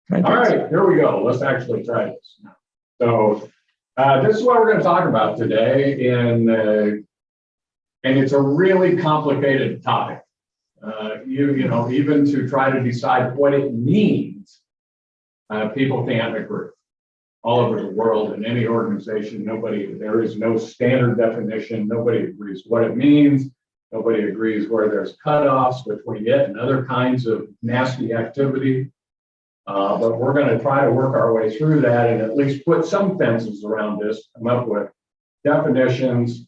All right, here we go. Let's actually try this now. So this is what we're going to talk about today, and it's a really complicated topic. You know, even to try to decide what it means, people can't agree. All over the world, in any organization, there is no standard definition. Nobody agrees what it means. Nobody agrees where there's cutoffs between it and other kinds of nasty activity. But we're going to try to work our way through that and at least put some fences around this, come up with definitions,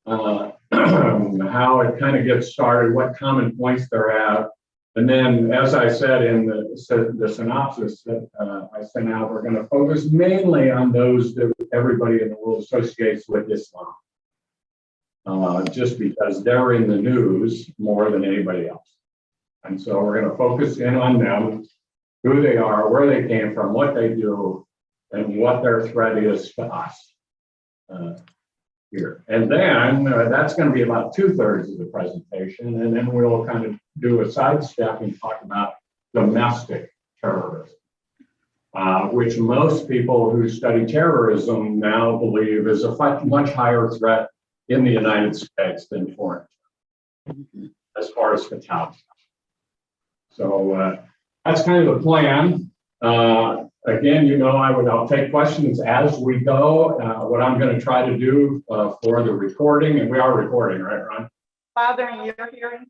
how it kind of gets started, what common points there are. And then, as I said in the synopsis that I sent out, we're going to focus mainly on those that everybody in the world associates with Islam, just because they're in the news more than anybody else. And so we're going to focus in on them, who they are, where they came from, what they do, and what their threat is to us here. And then that's going to be about 2/3 of the presentation. And then we'll kind of do a sidestep and talk about domestic terrorism, which most people who study terrorism now believe is a much higher threat in the United States than foreign, as far as fatality. So that's kind of the plan. Again, you know, I'll take questions as we go. What I'm going to try to do for the recording, and we are recording, right, Ron? Father, in your hearing?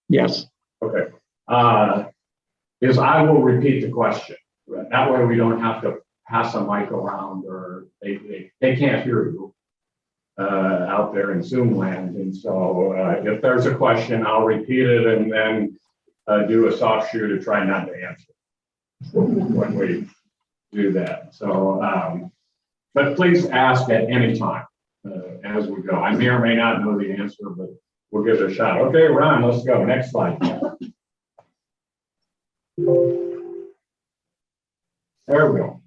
Yes. Okay. Is I will repeat the question. That way we don't have to pass a mic around, or they can't hear you out there in Zoom land. And so if there's a question, I'll repeat it and then do a soft shoe to try not to answer when we do that. So, but please ask at any time as we go. I may or may not know the answer, but we'll give it a shot. Okay, Ron, let's go. Next slide. There we go.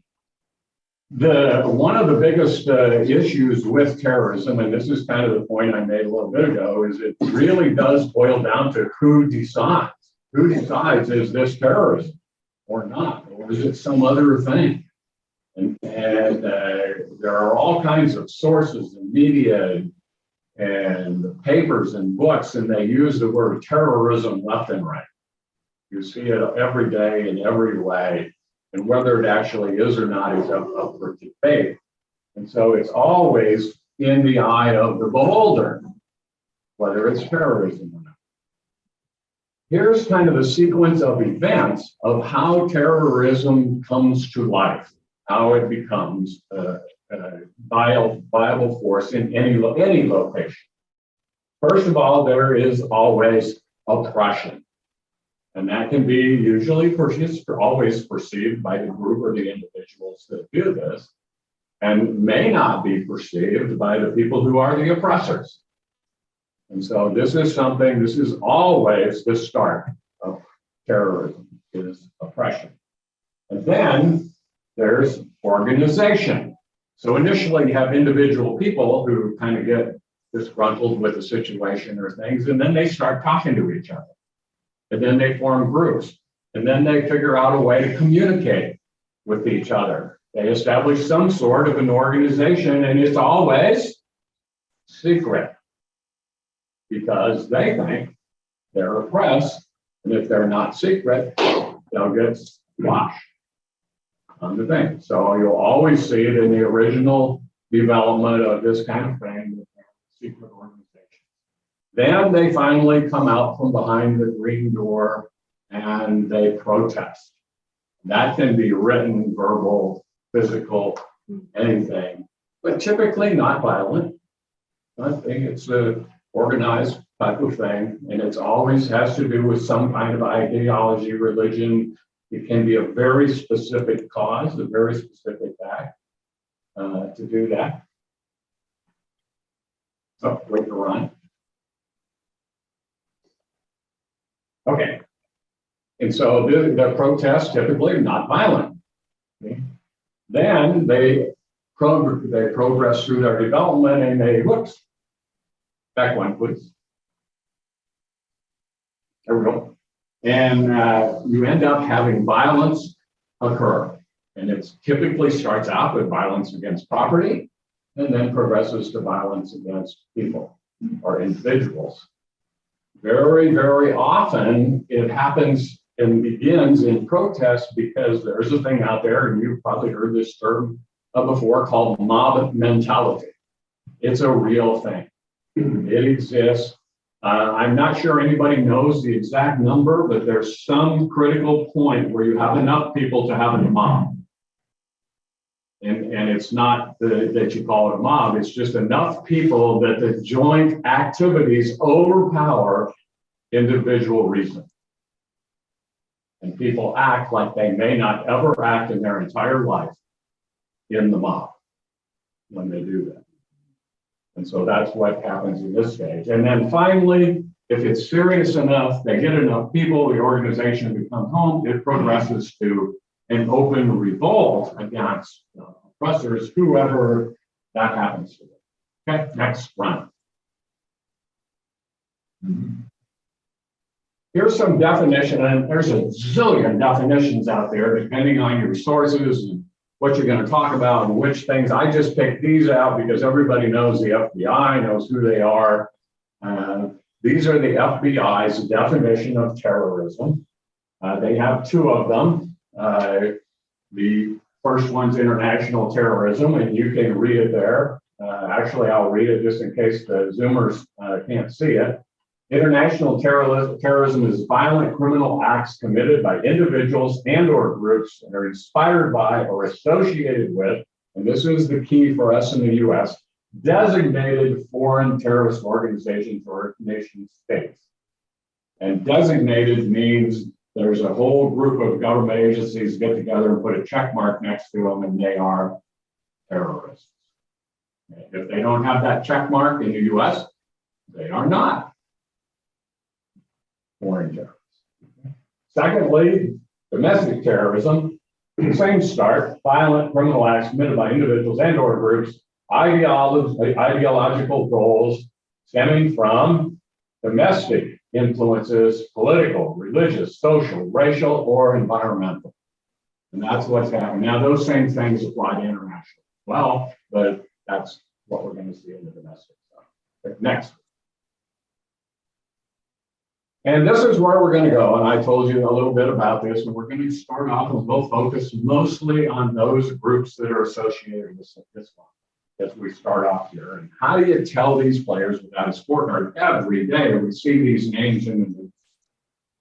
One of the biggest issues with terrorism, and this is kind of the point I made a little bit ago, is it really does boil down to who decides. Who decides, is this terrorism or not? Or is it some other thing? And there are all kinds of sources and media and papers and books, and they use the word terrorism left and right. You see it every day in every way, and whether it actually is or not is up for debate. And so it's always in the eye of the beholder, whether it's terrorism or not. Here's kind of the sequence of events of how terrorism comes to life, how it becomes a viable force in any location. First of all, there is always oppression. And that can be usually always perceived by the group or the individuals that do this, and may not be perceived by the people who are the oppressors. And so this is always the start of terrorism, is oppression. And then there's organization. So initially you have individual people who kind of get disgruntled with the situation or things, and then they start talking to each other. And then they form groups, and then they figure out a way to communicate with each other. They establish some sort of an organization, and it's always secret because they think they're oppressed, and if they're not secret, they'll get squashed on the thing. So you'll always see it in the original development of this kind of thing, secret organization. Then they finally come out from behind the green door and they protest. That can be written, verbal, physical, anything, but typically not violent. I think it's an organized type of thing, and it always has to do with some kind of ideology, religion. It can be a very specific cause, a very specific act to do that. Oh, wait to run. Okay, and so the protests typically are not violent. Okay. Then they progress through their development, and they, whoops, back one, please. There we go. And you end up having violence occur. And it typically starts out with violence against property and then progresses to violence against people or individuals. Very, very often it happens and begins in protest because there's a thing out there, and you've probably heard this term before, called mob mentality. It's a real thing. It exists. I'm not sure anybody knows the exact number, but there's some critical point where you have enough people to have a mob. And it's not that you call it a mob, it's just enough people that the joint activities overpower individual reason. And people act like they may not ever act in their entire life in the mob when they do that. And so that's what happens in this stage. And then finally, if it's serious enough, they get enough people, the organization becomes home, it progresses to an open revolt against oppressors, whoever that happens to be. Okay, next round. Here's some definition, and there's a zillion definitions out there, depending on your sources and what you're going to talk about and which things. I just picked these out because everybody knows the FBI, knows who they are. These are the FBI's definition of terrorism. They have two of them. The first one's international terrorism, and you can read it there. Actually, I'll read it just in case the Zoomers can't see it. International terrorism is violent criminal acts committed by individuals and or groups that are inspired by or associated with, and this is the key for us in the US, designated foreign terrorist organizations or nation states. And designated means there's a whole group of government agencies get together and put a check mark next to them, and they are terrorists. If they don't have that check mark in the US, they are not foreign terrorists. Secondly, domestic terrorism, same start, violent criminal acts committed by individuals and or groups, ideological goals stemming from domestic influences, political, religious, social, racial, or environmental. And that's what's happening. Now, those same things apply to international as well, but that's what we're going to see in the domestic stuff. Next. And this is where we're going to go. And I told you a little bit about this. And we're going to start off and we'll focus mostly on those groups that are associated with this one as we start off here. And how do you tell these players without a scorecard? Every day we see these names in the news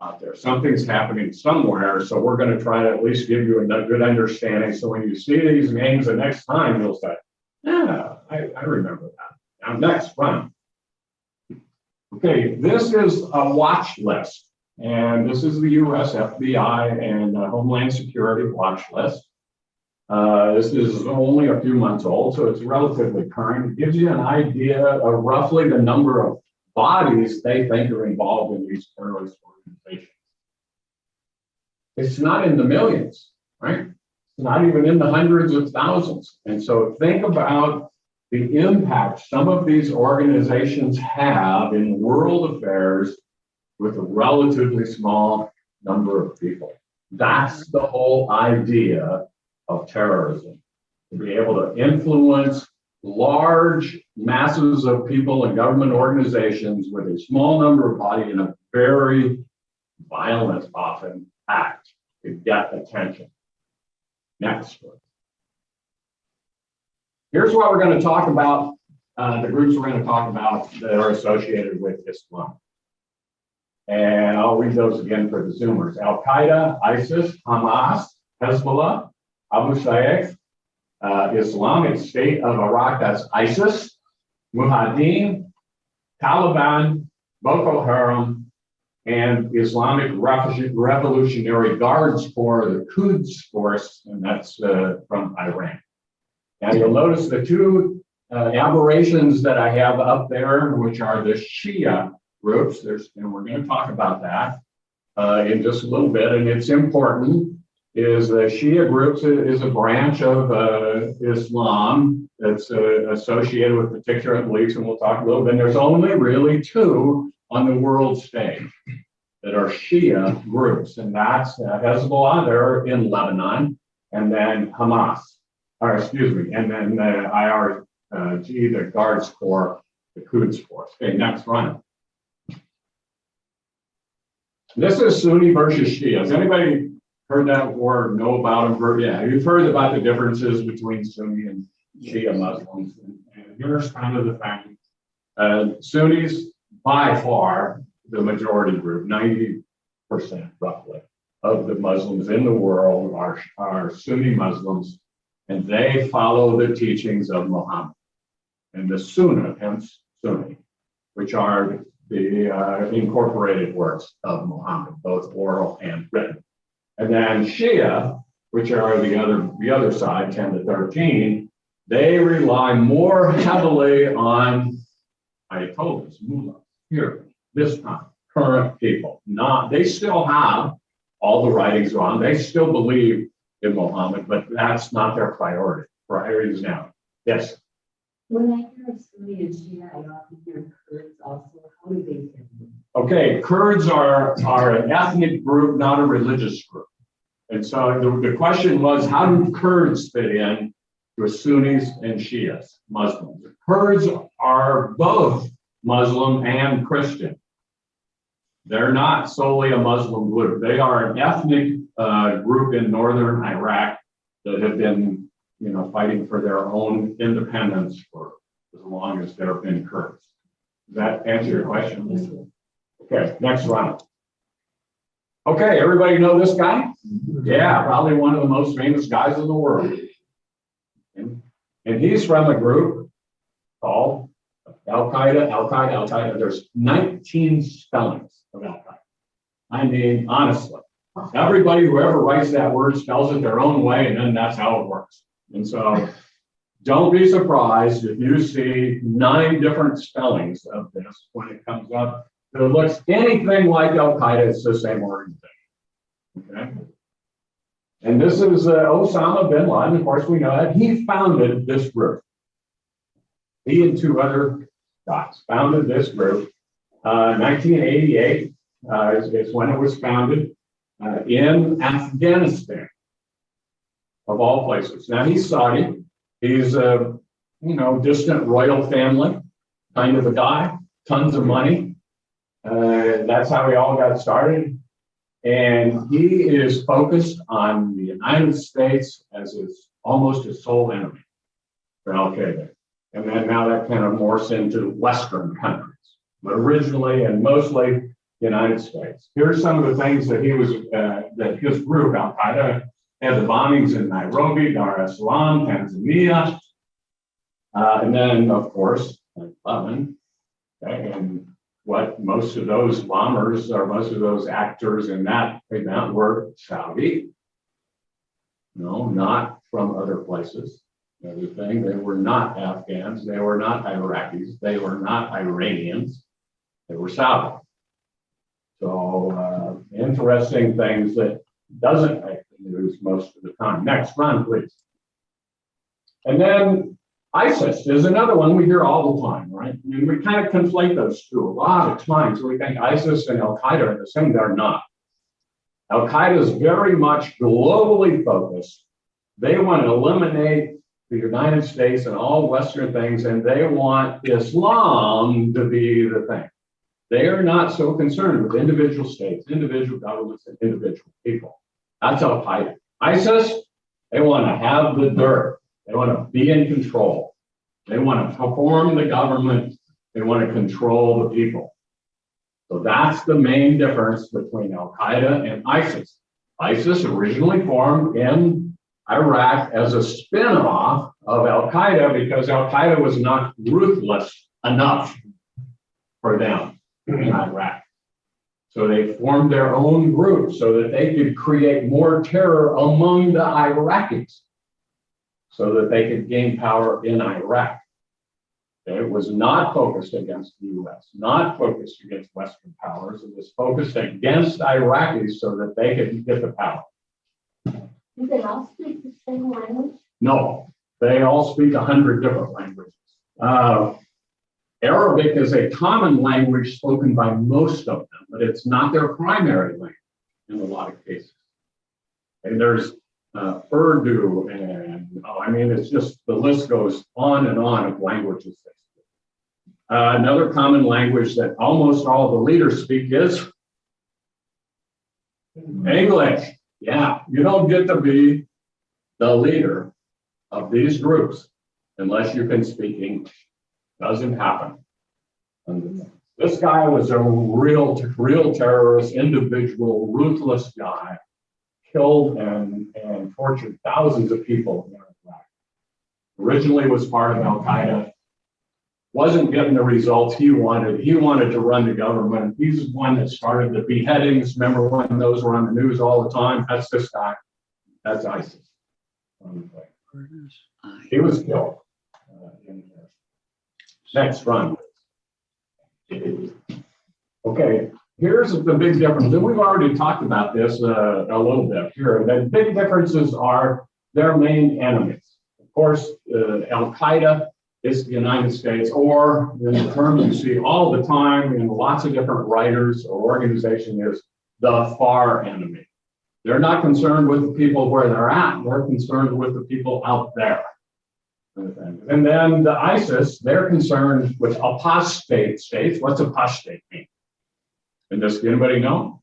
out there. Something's happening somewhere. So we're going to try to at least give you a good understanding. So when you see these names the next time, you'll say, yeah, I remember that. Now, next, run. Okay, this is a watch list, and this is the US FBI and Homeland Security watch list. This is only a few months old, so it's relatively current. It gives you an idea of roughly the number of bodies they think are involved in these terrorist organizations. It's not in the millions, right? It's not even in the hundreds of thousands. And so think about the impact some of these organizations have in world affairs with a relatively small number of people. That's the whole idea of terrorism, to be able to influence large masses of people and government organizations with a small number of bodies in a very violent, often, act to get attention. Next one. Here's what we're going to talk about, the groups we're going to talk about that are associated with Islam. And I'll read those again for the Zoomers. Al Qaida, ISIS, HAMAS, Hizballah, Abu Sayyaf, Islamic State of Iraq, that's ISIS, Mujahideen, Taliban, Boko Haram, and Islamic Revolutionary Guards Corps, the Quds Force, and that's from Iran. Now you'll notice the two aberrations that I have up there, which are the Shia groups. And we're going to talk about that in just a little bit. And it's important, is the Shia groups is a branch of Islam that's associated with particular beliefs, and we'll talk a little bit. And there's only really two on the world stage. that are Shia groups, and that's Hezbollah, they're in Lebanon, and then Hamas, and then the IRG, the Guards Corps, the Quds Force. Okay, next one. This is Sunni versus Shia. Has anybody heard that before, know about them? Yeah, you've heard about the differences between Sunni and Shia Muslims. And here's kind of the thing. Sunnis, by far, the majority group, 90% roughly, of the Muslims in the world are Sunni Muslims, and they follow the teachings of Muhammad. And the Sunnah, hence Sunni, which are the incorporated works of Muhammad, both oral and written. And then Shia, which are the other side, 10 to 13, they rely more heavily on Ayatollahs, mullahs, here, this time, current people. They still have all the writings on, they still believe in Muhammad, but that's not their priority. Priorities now. Yes. When I hear of Sunni and Shia, I often hear Kurds also. How do they fit in? Okay, Kurds are an ethnic group, not a religious group. And so the question was, how do Kurds fit in with Sunnis and Shias, Muslims? Kurds are both Muslim and Christian. They're not solely a Muslim group. They are an ethnic group in northern Iraq that have been, fighting for their own independence for as long as there have been Kurds. Does that answer your question? Okay, next round. Okay, everybody know this guy? Yeah, probably one of the most famous guys in the world. And he's from a group called Al Qaida. There's 19 spellings of Al Qaida. I mean, honestly, everybody who ever writes that word spells it their own way, and then that's how it works. And so don't be surprised if you see 9 different spellings of this when it comes up. If it looks anything like Al Qaida, it's the same organization. Okay. And this is Osama Bin Laden. Of course, we know that he founded this group. He and 2 other guys founded this group. 1988 is when it was founded in Afghanistan, of all places. Now he's Saudi. He's a distant royal family kind of a guy. Tons of money. That's how we all got started. And he is focused on the United States as almost his sole enemy for Al Qaeda. And then now that kind of morphs into Western countries, but originally and mostly the United States. Here's some of the things that that his group, Al Qaida, had the bombings in Nairobi, Dar es Salaam, Tanzania, and then, of course, 9/11. Okay, and what most of those bombers or most of those actors in that event were Saudi. No, not from other places. Another thing, they were not Afghans, they were not Iraqis, they were not Iranians, they were Saudi. So interesting things that doesn't make the news most of the time. Next, run, please. And then ISIS is another one we hear all the time, right? I mean, we kind of conflate those two a lot of times. We think ISIS and Al Qaeda are the same. They're not. Al Qaeda is very much globally focused. They want to eliminate the United States and all Western things, and they want Islam to be the thing. They are not so concerned with individual states, individual governments, and individual people. That's Al Qaeda. ISIS, they want to have the dirt. They want to be in control. They want to perform the government. They want to control the people. So that's the main difference between Al Qaeda and ISIS. ISIS originally formed in Iraq as a spin-off of Al Qaeda because Al Qaeda was not ruthless enough for them in Iraq. So they formed their own group so that they could create more terror among the Iraqis, so that they could gain power in Iraq. It was not focused against the US, not focused against Western powers. It was focused against Iraqis so that they could get the power. Do they all speak the same language? No, they all speak 100 different languages. Arabic is a common language spoken by most of them, but it's not their primary language in a lot of cases. And there's Urdu, and I mean, it's just, the list goes on and on of languages. Another common language that almost all the leaders speak is English. Yeah, you don't get to be the leader of these groups unless you can speak English. Doesn't happen. And this guy was a real terrorist, individual, ruthless guy, killed and tortured thousands of people in Iraq. Originally was part of Al Qaida, wasn't getting the results he wanted. He wanted to run the government. He's the one that started the beheadings. Remember when those were on the news all the time? That's this guy. That's ISIS. He was killed. Next run. Okay, here's the big difference. And we've already talked about this a little bit here. The big differences are their main enemies. Of course, Al Qaida is the United States, or in the term you see all the time in lots of different writers or organizations, is the far enemy. They're not concerned with the people where they're at. They're concerned with the people out there. And then the ISIS, they're concerned with apostate states. What's apostate mean? And does anybody know?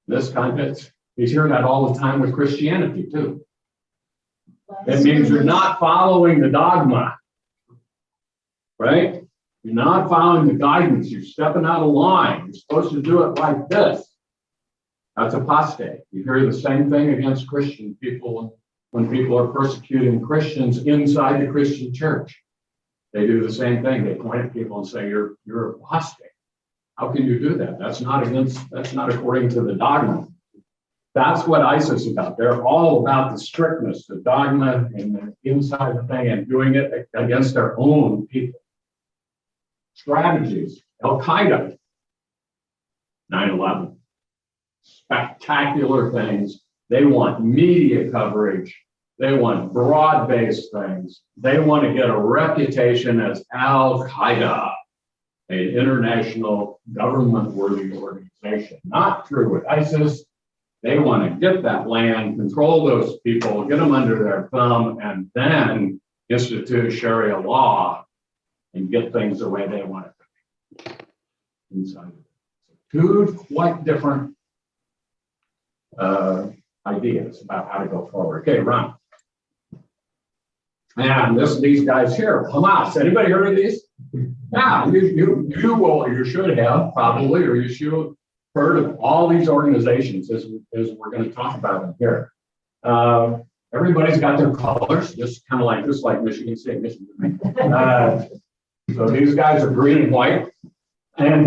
This context, you hear that all the time with Christianity too. It means you're not following the dogma, right? You're not following the guidance. You're stepping out of line. You're supposed to do it like this. That's apostate. You hear the same thing against Christian people when people are persecuting Christians inside the Christian church. They do the same thing. They point at people and say, you're apostate. How can you do that? That's not according to the dogma. That's what ISIS is about. They're all about the strictness, the dogma, and the inside the thing, and doing it against their own people. Strategies. Al Qaida. 9/11. Spectacular things. They want media coverage. They want broad-based things. They want to get a reputation as Al Qaida, an international government-worthy organization. Not true with ISIS. They want to get that land, control those people, get them under their thumb, and then institute Sharia law and get things the way they want it to be inside of it. Two quite different ideas about how to go forward. Okay, Ron. And these guys here, Hamas. Anybody heard of these? Yeah, you should have probably, or you should have heard of all these organizations as we're going to talk about them here. Everybody's got their colors, just kind of like this, like Michigan State, Michigan. So these guys are green and white, and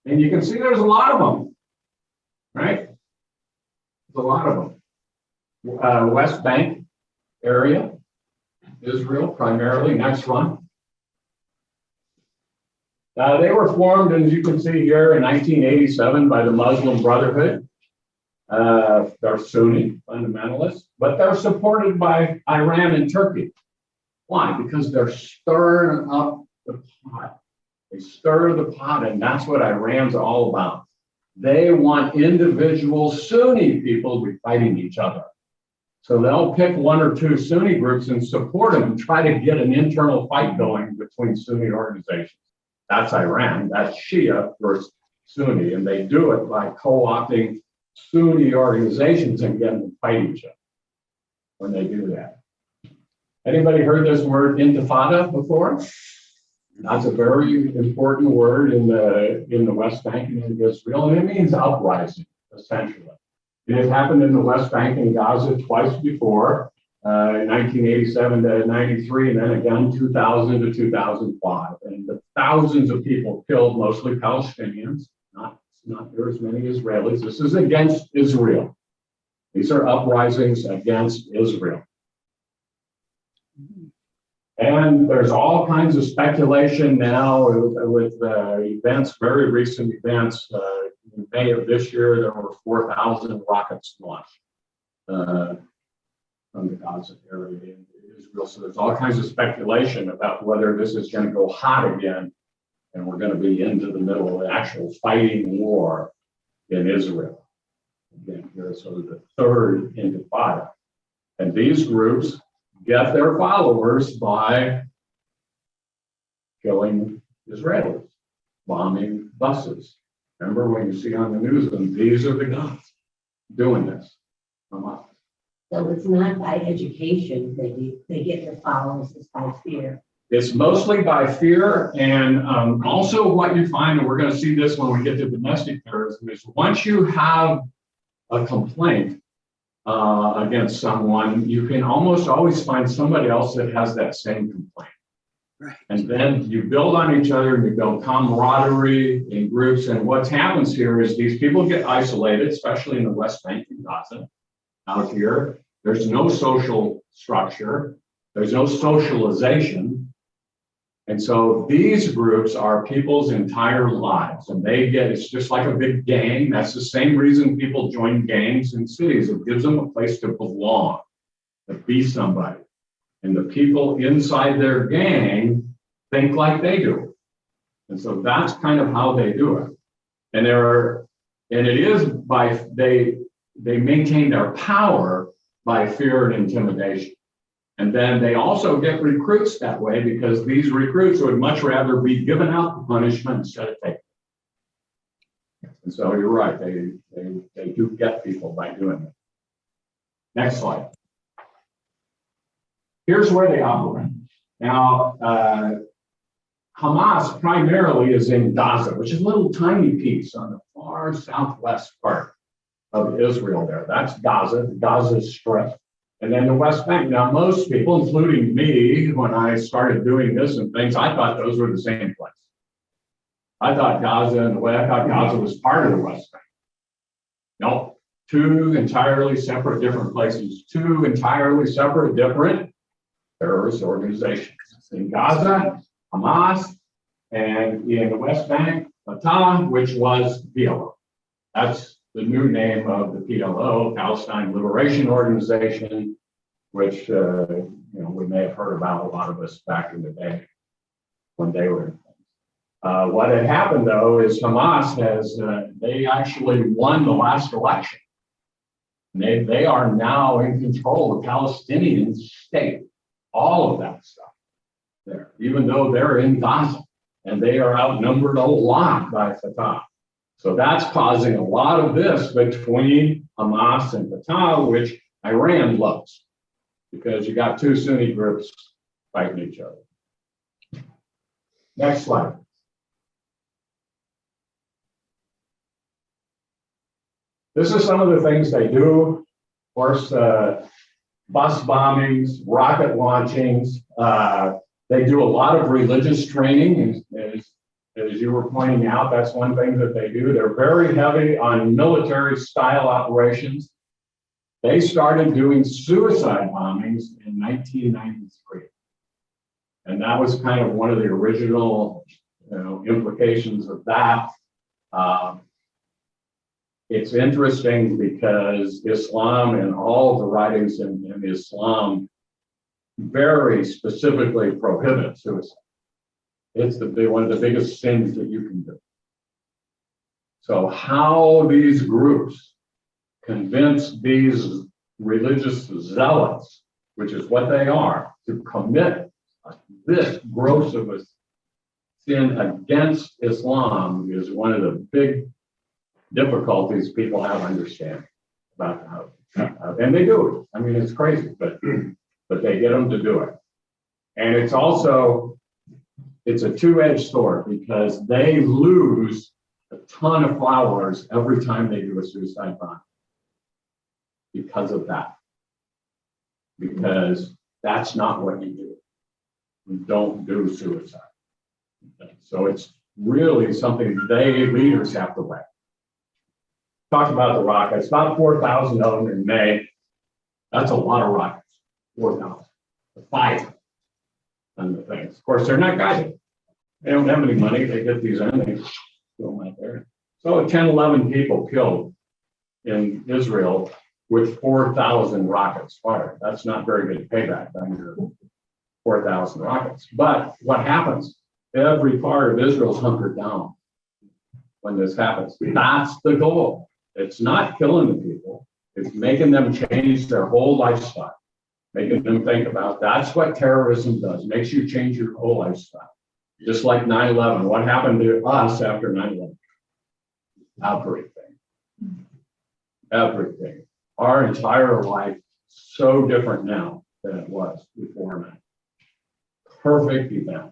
you can see there's a lot of them, right? There's a lot of them. West Bank area, Israel primarily. Next one. They were formed, as you can see here, in 1987 by the Muslim Brotherhood. They're Sunni fundamentalists, but they're supported by Iran and Turkey. Why? Because they're stirring up the pot. They stir the pot, and that's what Iran's all about. They want individual Sunni people to be fighting each other. So they'll pick one or two Sunni groups and support them and try to get an internal fight going between Sunni organizations. That's Iran. That's Shia versus Sunni. And they do it by co-opting Sunni organizations and getting them to fight each other when they do that. Anybody heard this word intifada before? That's a very important word in the West Bank and in Israel, and it means uprising, essentially. It has happened in the West Bank and Gaza twice before, in 1987 to 93, and then again 2000 to 2005. And the thousands of people killed, mostly Palestinians, not there as many Israelis. This is against Israel. These are uprisings against Israel. And there's all kinds of speculation now with events, very recent events. In May of this year, there were 4,000 rockets launched from the Gaza area. Israel. So there's all kinds of speculation about whether this is going to go hot again and we're going to be into the middle of an actual fighting war in Israel. Again, here's sort of the third intifada. And these groups get their followers by killing Israelis, bombing buses. Remember when you see on the news, and these are the guys doing this. So it's not by education they get their followers, it's by fear. It's mostly by fear, and also what you find, and we're going to see this when we get to domestic terrorism, is once you have a complaint against someone, you can almost always find somebody else that has that same complaint. Right. And then you build on each other and you build camaraderie in groups. And what happens here is these people get isolated, especially in the West Bank and Gaza. Out here, there's no social structure, there's no socialization. And so these groups are people's entire lives, and it's just like a big gang. That's the same reason people join gangs in cities. It gives them a place to belong, to be somebody. And the people inside their gang think like they do. And so that's kind of how they do it. And it is by, they maintain their power by fear and intimidation. And then they also get recruits that way because these recruits would much rather be given out the punishment instead of taking it. And so you're right, they do get people by doing it. Next slide. Here's where they operate. Now, Hamas primarily is in Gaza, which is a little tiny piece on the far southwest part of Israel there. That's Gaza, the Gaza Strip. And then the West Bank. Now, most people, including me, when I started doing this and things, I thought those were the same place. I thought Gaza was part of the West Bank. No, two entirely separate different places, two entirely separate different terrorist organizations. In Gaza, Hamas, and in the West Bank, Fatah, which was PLO. That's the new name of the PLO, Palestine Liberation Organization, which we may have heard about, a lot of us back in the day when they were. What had happened though is Hamas they actually won the last election. They are now in control of the Palestinian state, all of that stuff there, even though they're in Gaza and they are outnumbered a lot by Fatah. So that's causing a lot of this between Hamas and Fatah, which Iran loves, because you got two Sunni groups fighting each other. Next slide. This is some of the things they do. Of course, bus bombings, rocket launchings. They do a lot of religious training, as you were pointing out, that's one thing that they do. They're very heavy on military style operations. They started doing suicide bombings in 1993. And that was kind of one of the original implications of that. It's interesting because Islam and all of the writings in Islam very specifically prohibit suicide. It's one of the biggest sins that you can do. So how these groups convince these religious zealots, which is what they are, to commit this gross of a sin against Islam is one of the big difficulties people have understanding about how, and they do it. I mean, it's crazy, but they get them to do it. And it's also, it's a two-edged sword because they lose a ton of followers every time they do a suicide bomb because of that. Because that's not what you do. You don't do suicide. So it's really something they leaders have to weigh. Talk about the rockets, about 4,000 of them in May. That's a lot of rockets, 4,000. 5 on the things. Of course, they're not guided. They don't have any money. They get these in, they throw them out there. So 10, 11 people killed in Israel with 4,000 rockets fired. That's not very good payback on your 4,000 rockets. But what happens? Every part of Israel's hunkered down when this happens. That's the goal. It's not killing the people. It's making them change their whole lifestyle, making them think about that's what terrorism does, makes you change your whole lifestyle. Just like 9/11. What happened to us after 9/11? Everything. Everything. Our entire life so different now than it was before 9/11. Perfect event.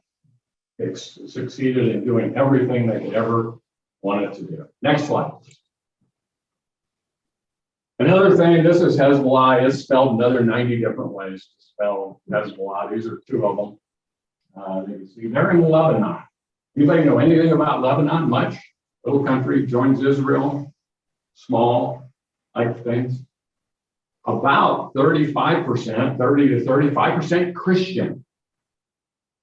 It's succeeded in doing everything they could ever want it to do. Next slide. Another thing, this is Hezbollah. It's spelled another 90 different ways to spell Hezbollah. These are two of them. You can see they're in Lebanon. Anybody know anything about Lebanon? Much? Little country, joins Israel, small, like things. About 35%, 30 to 35% Christian.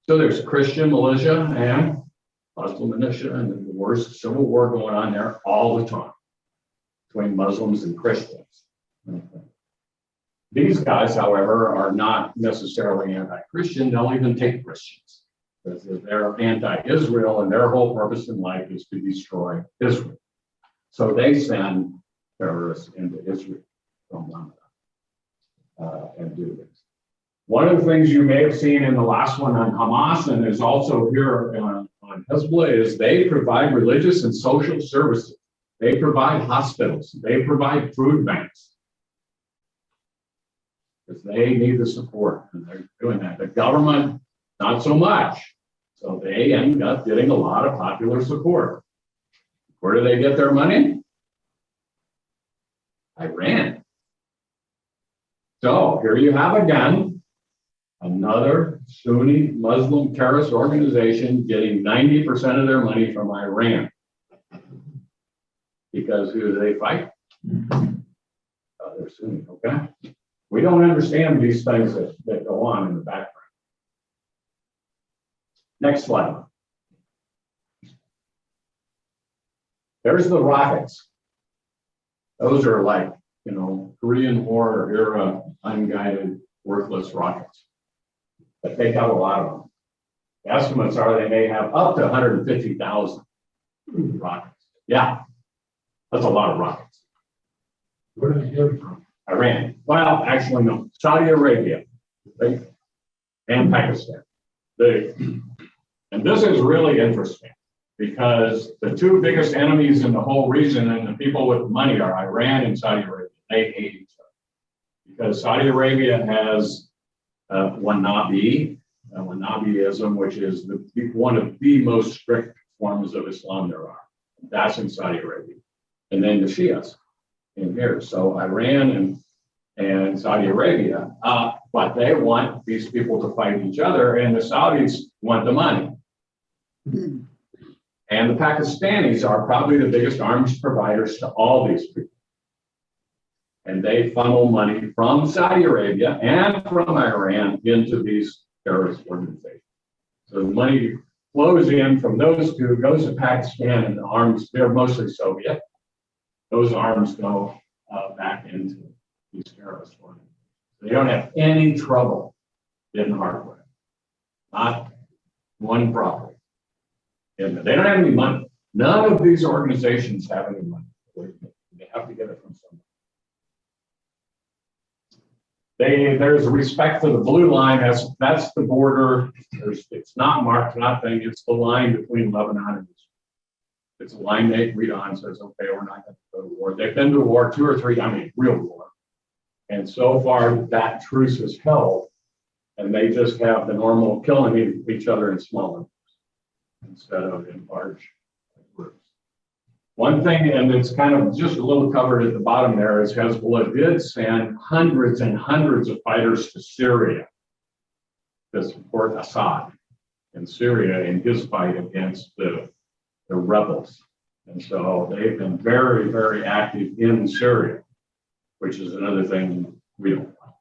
So there's Christian militia and Muslim militia, and the worst civil war going on there all the time between Muslims and Christians. Okay. These guys, however, are not necessarily anti-Christian. They'll even take Christians because they're anti-Israel, and their whole purpose in life is to destroy Israel. So they send terrorists into Israel from Lebanon and do this. One of the things you may have seen in the last one on Hamas, and is also here on Hezbollah, is they provide religious and social services. They provide hospitals. They provide food banks. Because they need the support, and they're doing that. The government, not so much. So they end up getting a lot of popular support. Where do they get their money? Iran. So here you have again another Sunni Muslim terrorist organization getting 90% of their money from Iran. Because who do they fight? They're Sunni, okay? We don't understand these things that go on in the background. Next slide. There's the rockets. Those are like, Korean War era unguided, worthless rockets. But they have a lot of them. The estimates are they may have up to 150,000 rockets. Yeah, that's a lot of rockets. Where do they get it from? Iran. Well, actually, no. Saudi Arabia, right? And Pakistan. And this is really interesting because the two biggest enemies in the whole region and the people with money are Iran and Saudi Arabia. They hate each other because Saudi Arabia has Wahhabism, which is one of the most strict forms of Islam there are. That's in Saudi Arabia. And then the Shias in here. So Iran and Saudi Arabia, but they want these people to fight each other, and the Saudis want the money. And the Pakistanis are probably the biggest arms providers to all these people. And they funnel money from Saudi Arabia and from Iran into these terrorist organizations. So the money flows in from those two, goes to Pakistan, and the arms, they're mostly Soviet. Those arms go back into these terrorist organizations. They don't have any trouble getting hardware. Not one problem. And they don't have any money. None of these organizations have any money. They have to get it from somewhere. There's a respect for the blue line. That's the border. It's not marked, nothing. It's the line between Lebanon and Israel. It's a line they agreed on. Says, okay, we're not going to go to war. They've been to war 2 or 3, real war. And so far, that truce is held, and they just have the normal killing each other in small numbers instead of in large groups. One thing, and it's kind of just a little covered at the bottom there, is Hezbollah did send hundreds and hundreds of fighters to Syria to support Assad in Syria in his fight against the rebels. And so they've been very, very active in Syria, which is another thing we don't know.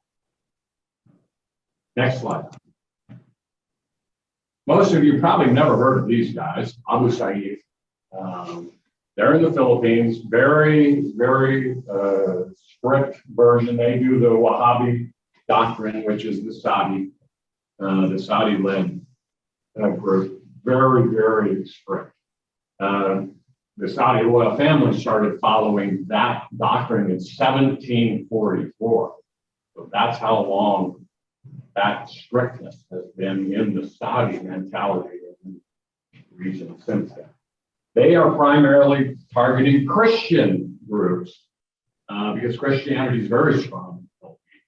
Next slide. Most of you probably never heard of these guys, Abu Sayyaf. They're in the Philippines, very, very strict version. They do the Wahhabi doctrine, which is the Saudi-led group, very, very strict. The Saudi royal family started following that doctrine in 1744. So that's how long that strictness has been in the Saudi mentality in the region since then. They are primarily targeting Christian groups because Christianity is very strong in the Philippines.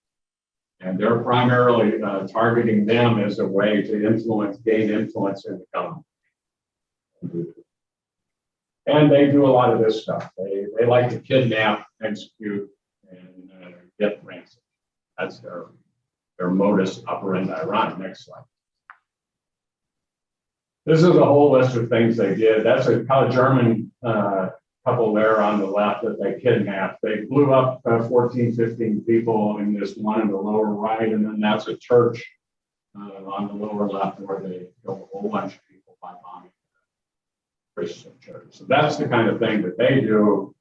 And they're primarily targeting them as a way to gain influence in the government. And they do a lot of this stuff. They like to kidnap, execute, and get ransom. That's their modus operandi. Right, next slide. This is a whole list of things they did. That's a German couple there on the left that they kidnapped. They blew up 14, 15 people in this one in the lower right, and then that's a church on the lower left where they killed a whole bunch of people by bombing Christian church. So that's the kind of thing that they do,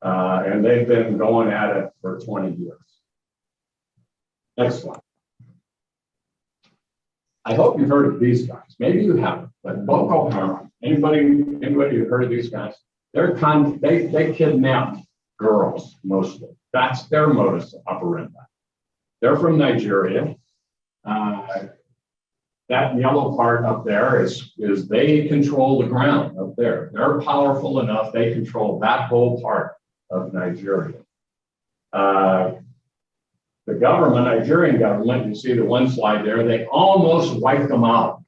and they've been going at it for 20 years. Next slide. I hope you've heard of these guys. Maybe you haven't, but Boko Haram. Anybody who've heard of these guys? They kidnap girls mostly. That's their modus operandi. They're from Nigeria. That yellow part up there is they control the ground up there. They're powerful enough, they control that whole part of Nigeria. The government, Nigerian government, you see the one slide there, they almost wiped them out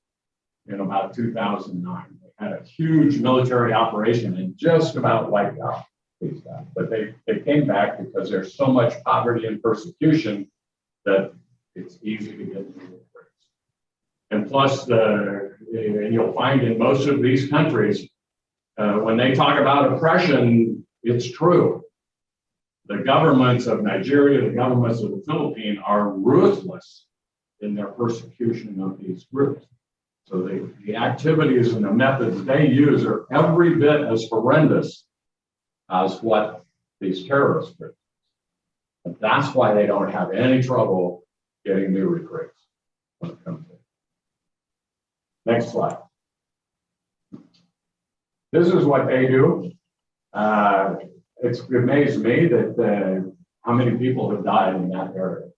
in about 2009. They had a huge military operation and just about wiped out these guys. But they came back because there's so much poverty and persecution that it's easy to get new recruits. And plus, and you'll find in most of these countries, when they talk about oppression, it's true. The governments of Nigeria, the governments of the Philippines are ruthless in their persecution of these groups. So the activities and the methods they use are every bit as horrendous as what these terrorists do. And that's why they don't have any trouble getting new recruits when it comes to it. Next slide. This is what they do. It's amazed me that how many people have died in that area.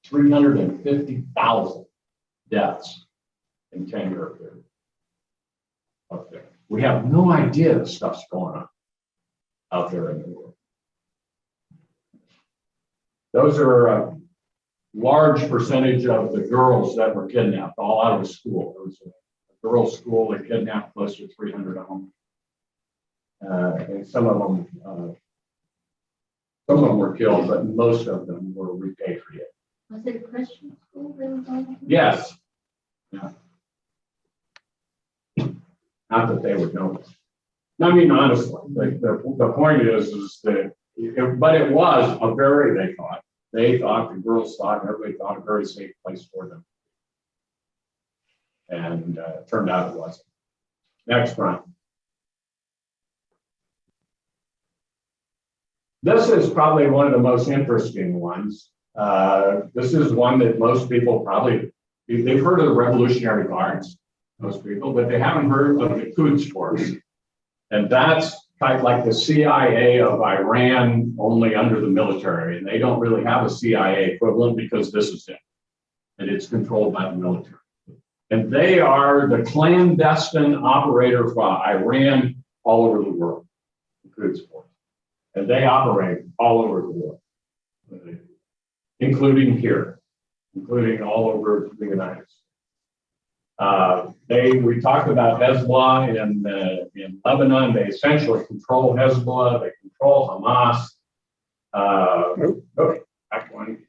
350,000 deaths in 10-year period up there. We have no idea the stuff's going on out there in the world. Those are a large percentage of the girls that were kidnapped, all out of the school. There was a girls' school that kidnapped close to 300 of them. And some of them were killed, but most of them were repatriated. Was it a Christian school they were going to? Yes. Yeah. Not that they would know. I mean, honestly, the point is that, but it was a very, they thought, the girls thought, and everybody thought a very safe place for them. And it turned out it wasn't. Next one. This is probably one of the most interesting ones. This is one that most people probably, they've heard of the Revolutionary Guards, most people, but they haven't heard of the Quds Force. And that's kind of like the CIA of Iran, only under the military. And they don't really have a CIA equivalent because this is it. And it's controlled by the military. And they are the clandestine operator for Iran all over the world, the Quds Force. And they operate all over the world, including here, including all over the United States. We talked about Hezbollah in Lebanon. They essentially control Hezbollah. They control Hamas. Okay, back one.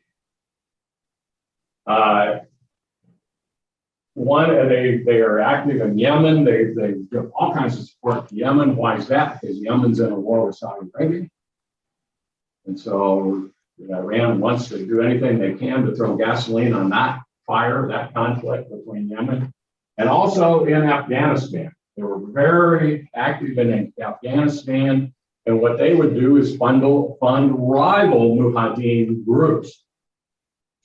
They are active in Yemen. They give all kinds of support to Yemen. Why is that? Because Yemen's in a war with Saudi Arabia. And so Iran wants to do anything they can to throw gasoline on that fire, that conflict between Yemen. And also in Afghanistan. They were very active in Afghanistan And what they would do is fund rival mujahideen groups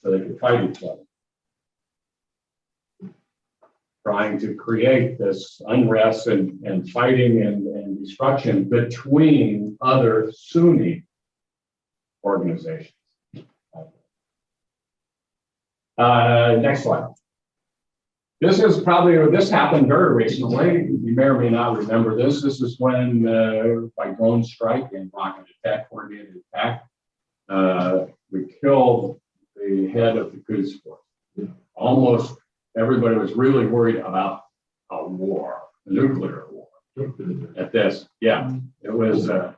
so they could fight each other, trying to create this unrest and fighting and destruction between other Sunni organizations. Next slide. This happened very recently. You may or may not remember this. This is when, by drone strike and rocket attack, coordinated attack, we killed the head of the Quds Force. Almost everybody was really worried about a war, a nuclear war. At this, yeah, it was a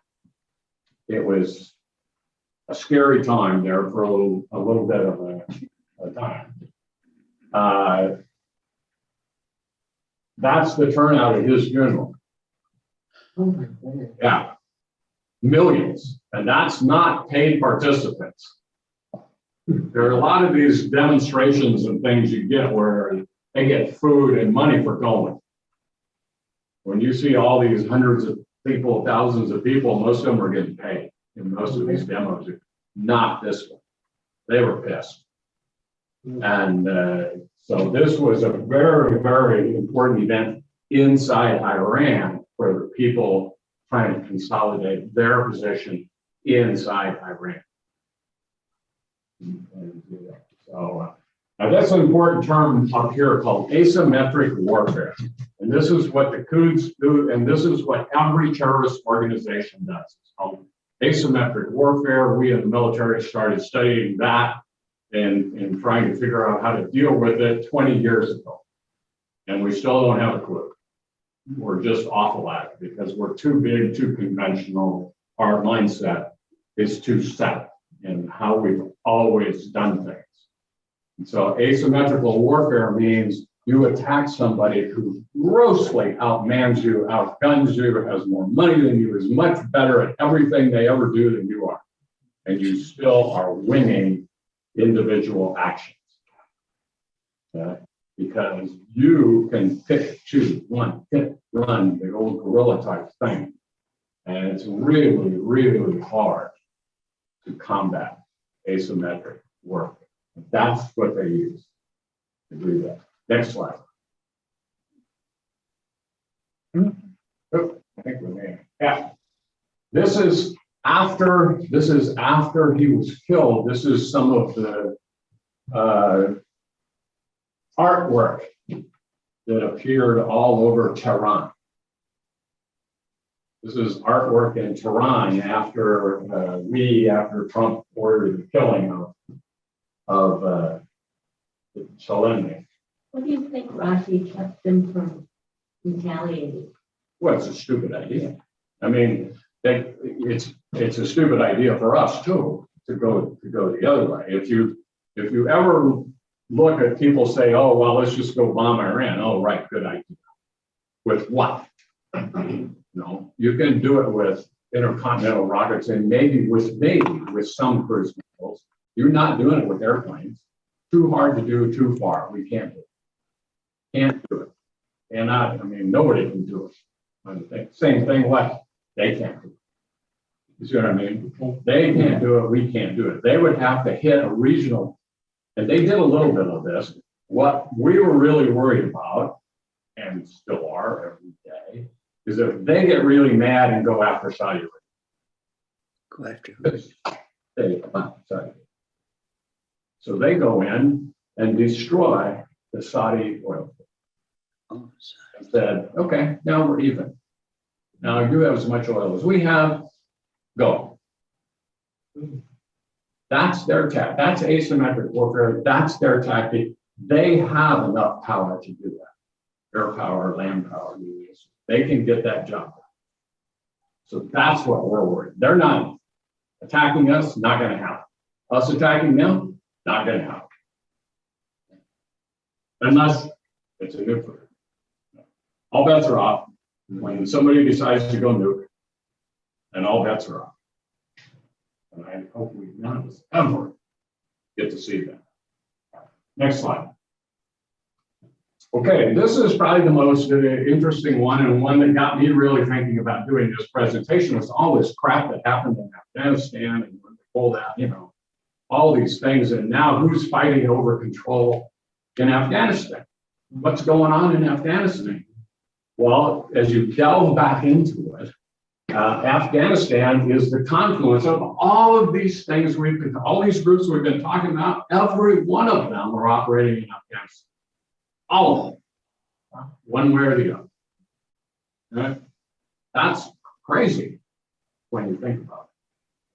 scary time there for a little bit of a time. That's the turnout at his funeral. Oh my goodness. Yeah, millions, and that's not paid participants. There are a lot of these demonstrations and things you get where they get food and money for going. When you see all these hundreds of people, thousands of people, most of them are getting paid in most of these demos. Not this one. They were pissed. And so this was a very, very important event inside Iran for the people trying to consolidate their position inside Iran. So that's an important term up here called asymmetric warfare. And this is what the Quds do, and this is what every terrorist organization does. It's called asymmetric warfare. We in the military started studying that and trying to figure out how to deal with it 20 years ago. And we still don't have a clue. We're just awful at it because we're too big, too conventional. Our mindset is too set in how we've always done things. And so asymmetrical warfare means you attack somebody who grossly outmans you, outguns you, has more money than you, is much better at everything they ever do than you are. And you still are winning individual actions. Because you can pick, choose, one, hit, run, the old guerrilla type thing. And it's really, really hard to combat asymmetric warfare. That's what they use to do that. Next slide. Oh, I think we're there. Yeah. This is after he was killed. This is some of the artwork that appeared all over Tehran. This is artwork in Tehran after Trump ordered the killing of Soleimani. What do you think Rashi kept them from retaliating? Well, it's a stupid idea. I mean, it's a stupid idea for us too to go the other way. If you ever look at people say, oh well, let's just go bomb Iran. Oh right, good idea. With what? No, you can do it with intercontinental rockets and maybe with some cruise missiles. You're not doing it with airplanes. Too hard to do, too far. We can't do it. Can't do it. Nobody can do it. Same thing, what? They can't do it. You see what I mean? They can't do it, we can't do it. They would have to hit a regional, and they did a little bit of this. What we were really worried about, and still are every day, is if they get really mad and go after Saudi Arabia. Go after Sorry. So they go in and destroy the Saudi oil field. oh, And said, okay, now we're even. Now you have as much oil as we have, go. That's their tactic. That's asymmetric warfare. That's their tactic. They have enough power to do that. Air power, land power, they can get that job done. So that's what we're worried. They're not attacking us, not going to happen. Us attacking them, not going to happen. Unless it's a nuclear. All bets are off when somebody decides to go nuke, and all bets are off. And I hope none of us ever get to see that. Next slide. Okay, this is probably the most interesting one, and one that got me really thinking about doing this presentation was all this crap that happened in Afghanistan and when they pulled out, all these things, and now who's fighting over control in Afghanistan? What's going on in Afghanistan? Well, as you delve back into it, Afghanistan is the confluence of all of these things all these groups we've been talking about. Every one of them are operating in Afghanistan. All of them, one way or the other. Right? That's crazy when you think about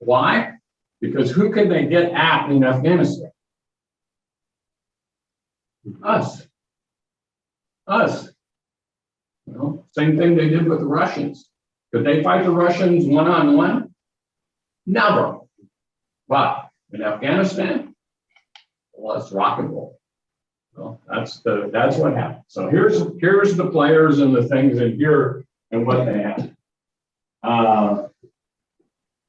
it. Why? Because who can they get at in Afghanistan? Us. Same thing they did with the Russians. Could they fight the Russians one-on-one? Never. But in Afghanistan, well, it's rock and roll. Well, that's what happened. So here's the players and the things in here and what they have.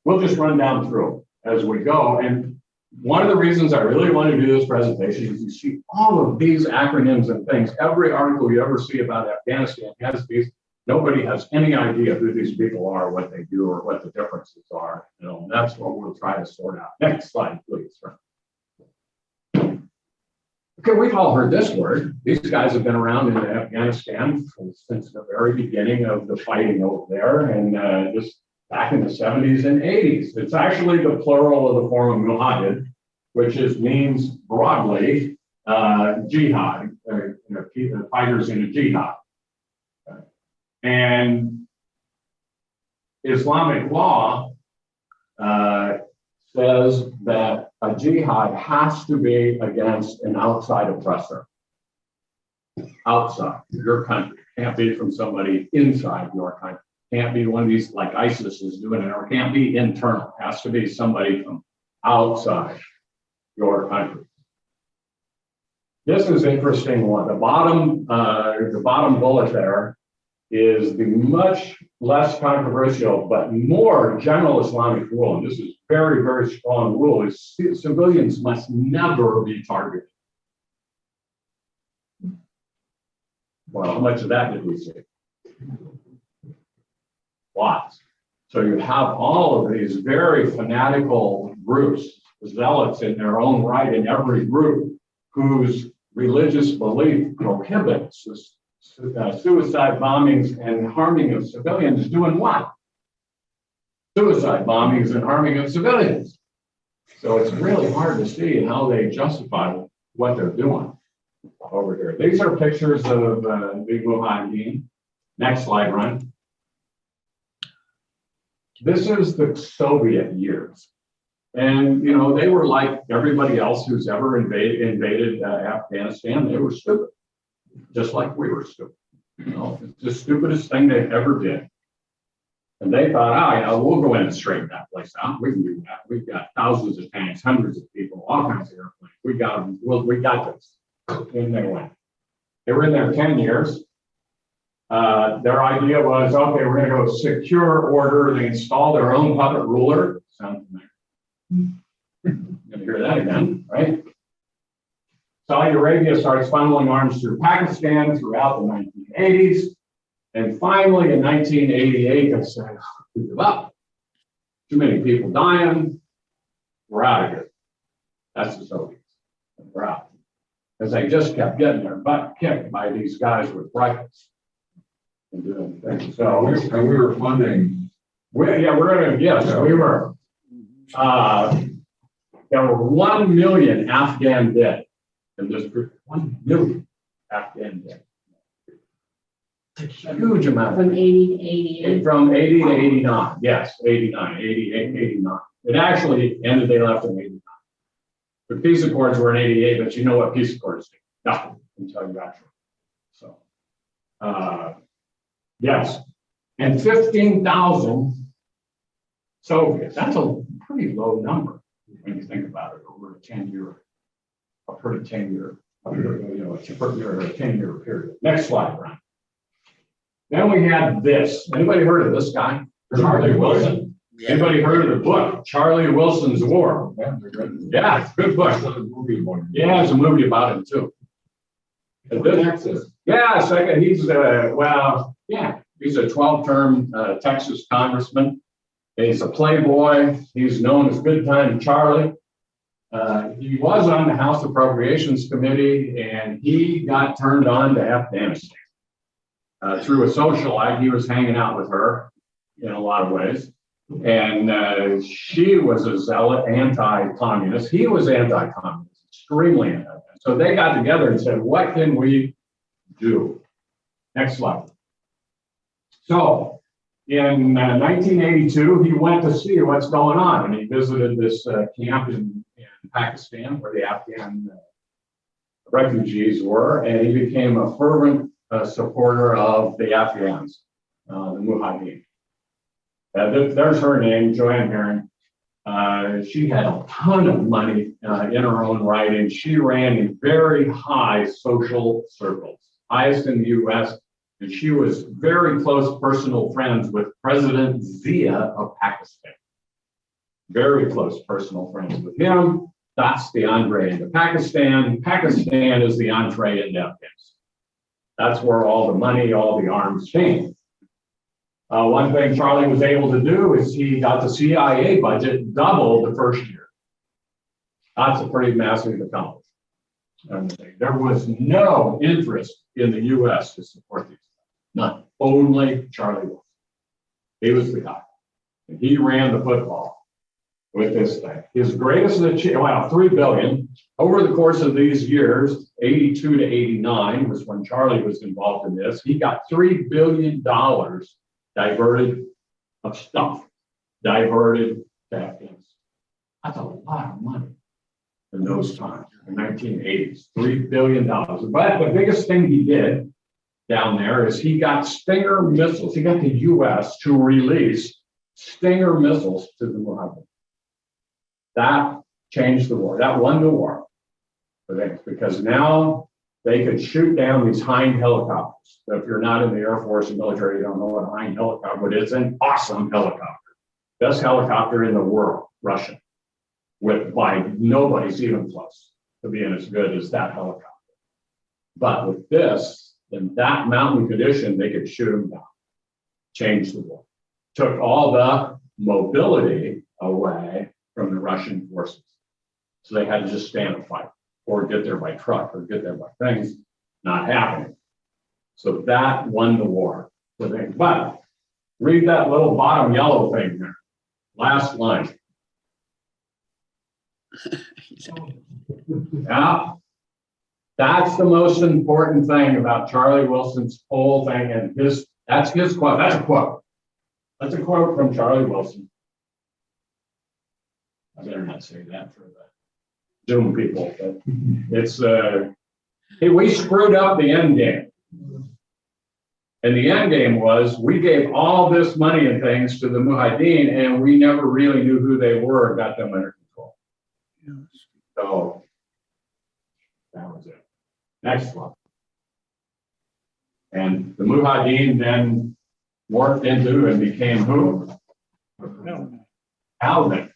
We'll just run down through as we go. And one of the reasons I really want to do this presentation is you see all of these acronyms and things. Every article you ever see about Afghanistan has these. Nobody has any idea who these people are, what they do, or what the differences are. And that's what we'll try to sort out. Next slide, please. Okay, we've all heard this word. These guys have been around in Afghanistan since the very beginning of the fighting over there, and just back in the 70s and 80s. It's actually the plural of the form of muhajid, which means broadly jihad, fighters in a jihad. And Islamic law says that a jihad has to be against an outside oppressor. Outside your country. Can't be from somebody inside your country. Can't be one of these like ISIS is doing it, or can't be internal. It has to be somebody from outside your country. This is an interesting one. The bottom bullet there is the much less controversial but more general Islamic rule, and this is very, very strong rule, is civilians must never be targeted. Well, how much of that did we see? Lots. So you have all of these very fanatical groups, zealots in their own right in every group, whose religious belief prohibits this suicide bombings and harming of civilians. Doing what? Suicide bombings and harming of civilians. So it's really hard to see how they justify what they're doing over here. These are pictures of the Mujahideen. Next slide, Ron. This is the Soviet years. And, they were like everybody else who's ever invaded Afghanistan. They were stupid. Just like we were stupid. It's the stupidest thing they ever did. And they thought, we'll go in and straighten that place out. We can do that. We've got thousands of tanks, hundreds of people, all kinds of airplanes. We got them. We got this. And they went. They were in there 10 years. Their idea was, okay, we're going to go secure order. They install their own puppet ruler. Sounds familiar. You're going to hear that again, right? Saudi Arabia starts funneling arms through Pakistan throughout the 1980s. And finally, in 1988, they said, we give up. Too many people dying. We're out of here. That's the Soviets. We're out. Because they just kept getting their butt kicked by these guys with rifles. And doing things. So we were funding. We were. There were 1 million Afghan dead. In this group, 1 million Afghan dead. A huge amount. From 80 to 88. From 80 to 89. Yes, 89, 88, 89. It actually ended, they left in 89. The peace accords were in 88, but you know what peace accords do? Nothing until you actually. So, yes. And 15,000 Soviets. That's a pretty low number when you think about it over a 10-year. A 10-year period. Next slide, Brian. Then we had this. Anybody heard of this guy? Charlie Wilson. Yeah. Anybody heard of the book, Charlie Wilson's War? Yeah, it's a good book. Yeah, there's a movie about him too. And this Yeah, second, he's he's a 12-term Texas congressman. He's a playboy. He's known as Good Time Charlie. He was on the House Appropriations Committee, and he got turned on to Afghanistan through a socialite. He was hanging out with her in a lot of ways. And she was a zealot anti-communist. He was anti-communist, extremely anti-communist. So they got together and said, what can we do? Next slide. So in 1982, he went to see what's going on, and he visited this camp in Pakistan where the Afghan refugees were, and he became a fervent supporter of the Afghans, the Mujahideen. There's her name, Joanne Herring. She had a ton of money in her own right, and she ran in very high social circles, highest in the US, and she was very close personal friends with President Zia of Pakistan. Very close personal friends with him. That's the entree into Pakistan. Pakistan is the entree into Afghanistan. That's where all the money, all the arms came. One thing Charlie was able to do is he got the CIA budget double the first year. That's a pretty massive accomplishment. There was no interest in the US to support these. None. Only Charlie Wilson. He was the guy. And he ran the football with this thing. His greatest achievement, well, $3 billion. Over the course of these years, 82 to 89 was when Charlie was involved in this. He got $3 billion diverted of stuff, diverted to Afghanistan. That's a lot of money in those times, in the 1980s, $3 billion. But the biggest thing he did down there is he got Stinger missiles. He got the US to release Stinger missiles to the Mujahideen. That changed the war. That won the war for them, because now they could shoot down these Hind helicopters. So if you're not in the Air Force and military, you don't know what a Hind helicopter is. It's an awesome helicopter. Best helicopter in the world, Russian. By nobody's even close to being as good as that helicopter. But with this, in that mountain condition, they could shoot them down. Changed the war. Took all the mobility away from the Russian forces. So they had to just stand and fight, or get there by truck, or get there by things. Not happening. So that won the war. But read that little bottom yellow thing there. Last line. Yeah. That's the most important thing about Charlie Wilson's whole thing, and that's his quote. That's a quote. That's a quote from Charlie Wilson. I better not say that for the Zoom people, but it's hey, we screwed up the end game. And the end game was we gave all this money and things to the Mujahideen, and we never really knew who they were and got them under control. Yes. So that was it. Next one. And the Mujahideen then morphed into and became who? Taliban.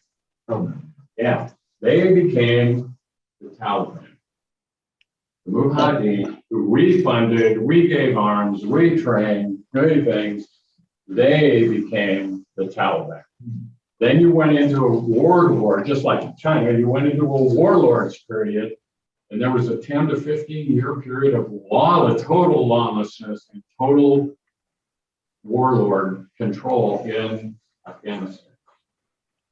Yeah, they became the Taliban. The Mujahideen, who we funded, we gave arms, we trained, many things, they became the Taliban. Then you went into a war, just like in China, you went into a warlords period, and there was a 10 to 15 year period of total lawlessness and total warlord control in Afghanistan.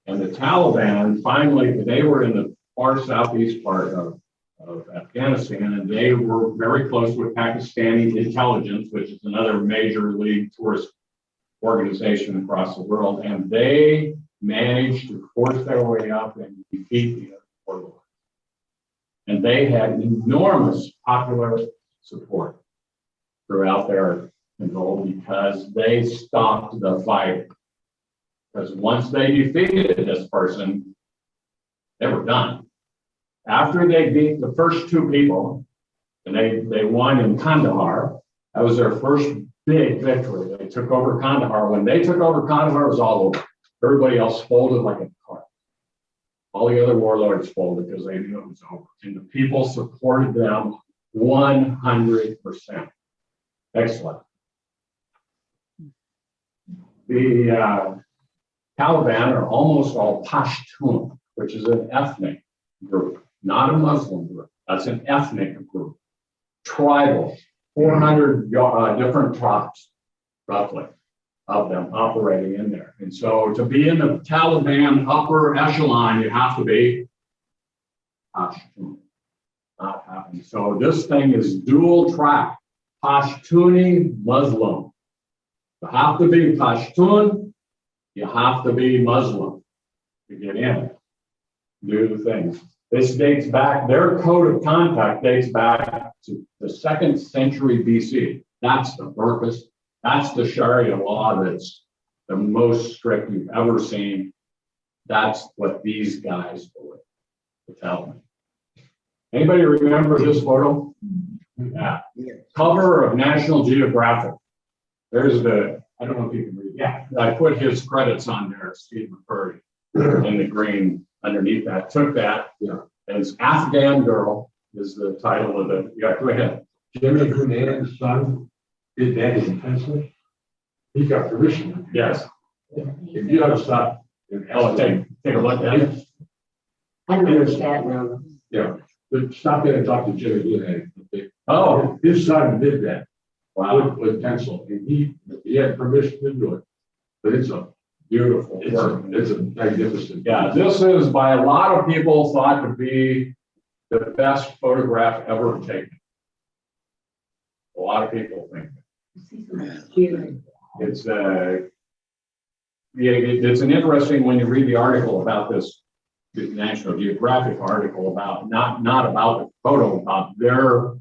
And the Taliban, finally, they were in the far southeast part of Afghanistan, and they were very close with Pakistani intelligence, which is another major league tourist organization across the world, and they managed to force their way up and defeat the warlords. And they had enormous popular support throughout their control because they stopped the fight. Because once they defeated this person, they were done. After they beat the first two people, and they won in Kandahar, that was their first big victory. They took over Kandahar. When they took over Kandahar, it was all over. Everybody else folded like a cart. All the other warlords folded because they knew it was over. And the people supported them 100%. Excellent. The Taliban are almost all Pashtun, which is an ethnic group, not a Muslim group. That's an ethnic group. Tribal, 400 different tribes, roughly, of them operating in there. And so to be in the Taliban upper echelon, you have to be Pashtun. Not happening. So this thing is dual track, Pashtuni Muslim. You have to be Pashtun, you have to be Muslim to get in, do the things. This dates back, their code of conduct dates back to the 2nd century BC. That's the purpose. That's the Sharia law that's the most strict you've ever seen. That's what these guys believe, the Taliban. Anybody remember this photo? Yeah. Cover of National Geographic. There's I don't know if you can read. Yeah, I put his credits on there, Steve McCurry, in the green underneath that. Took that. Yeah. And it's Afghan Girl is the title of the. Yeah, go ahead. Jimmy Grenad's son did that intensely. He got permission. Yes. If you ever stop. Oh, take a look at it. I don't understand now. Yeah, but stop in and talk to Jimmy Grenad. Oh, His son did that. wow. With pencil, and he had permission to do it. But it's a beautiful work. It's a magnificent. Yeah, this is by a lot of people thought to be the best photograph ever taken. A lot of people think it's it's an interesting when you read the article about this, the National Geographic article about not about the photo, about their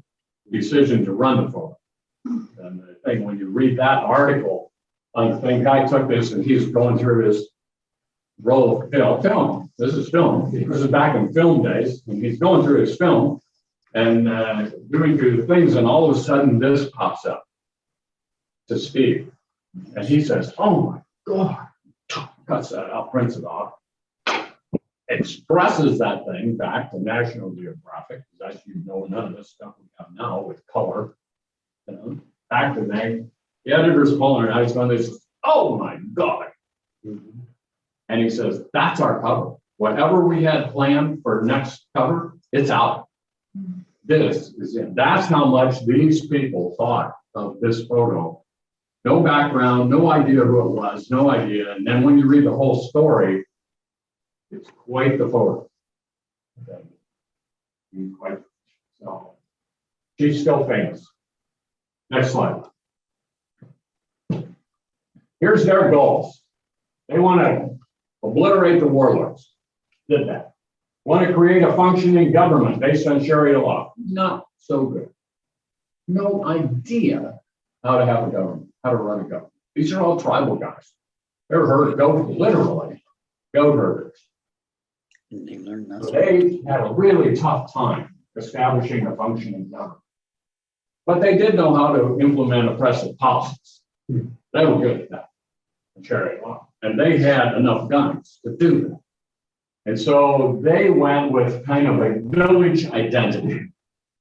decision to run the photo. And the thing when you read that article, the thing guy took this and he's going through his roll of film. This is film. This is back in film days, and he's going through his film and doing through the things, and all of a sudden this pops up to Steve, and he says, "Oh my God!" Cuts that out, prints it off, expresses that thing back to National Geographic, because as you know, none of this stuff we have now with color. You know, back to them. The editor's pulling her eyes on this. Oh my God. And he says, that's our cover. Whatever we had planned for next cover, it's out. This is it. That's how much these people thought of this photo. No background, no idea who it was, no idea. And then when you read the whole story, it's quite the photo. Okay. Quite so. She's still famous. Next slide. Here's their goals. They want to obliterate the warlords. Did that. Want to create a functioning government based on Sharia law. Not so good. No idea how to have a government, how to run a government. These are all tribal guys. They're literally goat herders. And they learn So nothing. they had a really tough time establishing a functioning government. But they did know how to implement oppressive policies. They were good at that, in Sharia law. And they had enough guns to do that. And so they went with kind of a village identity.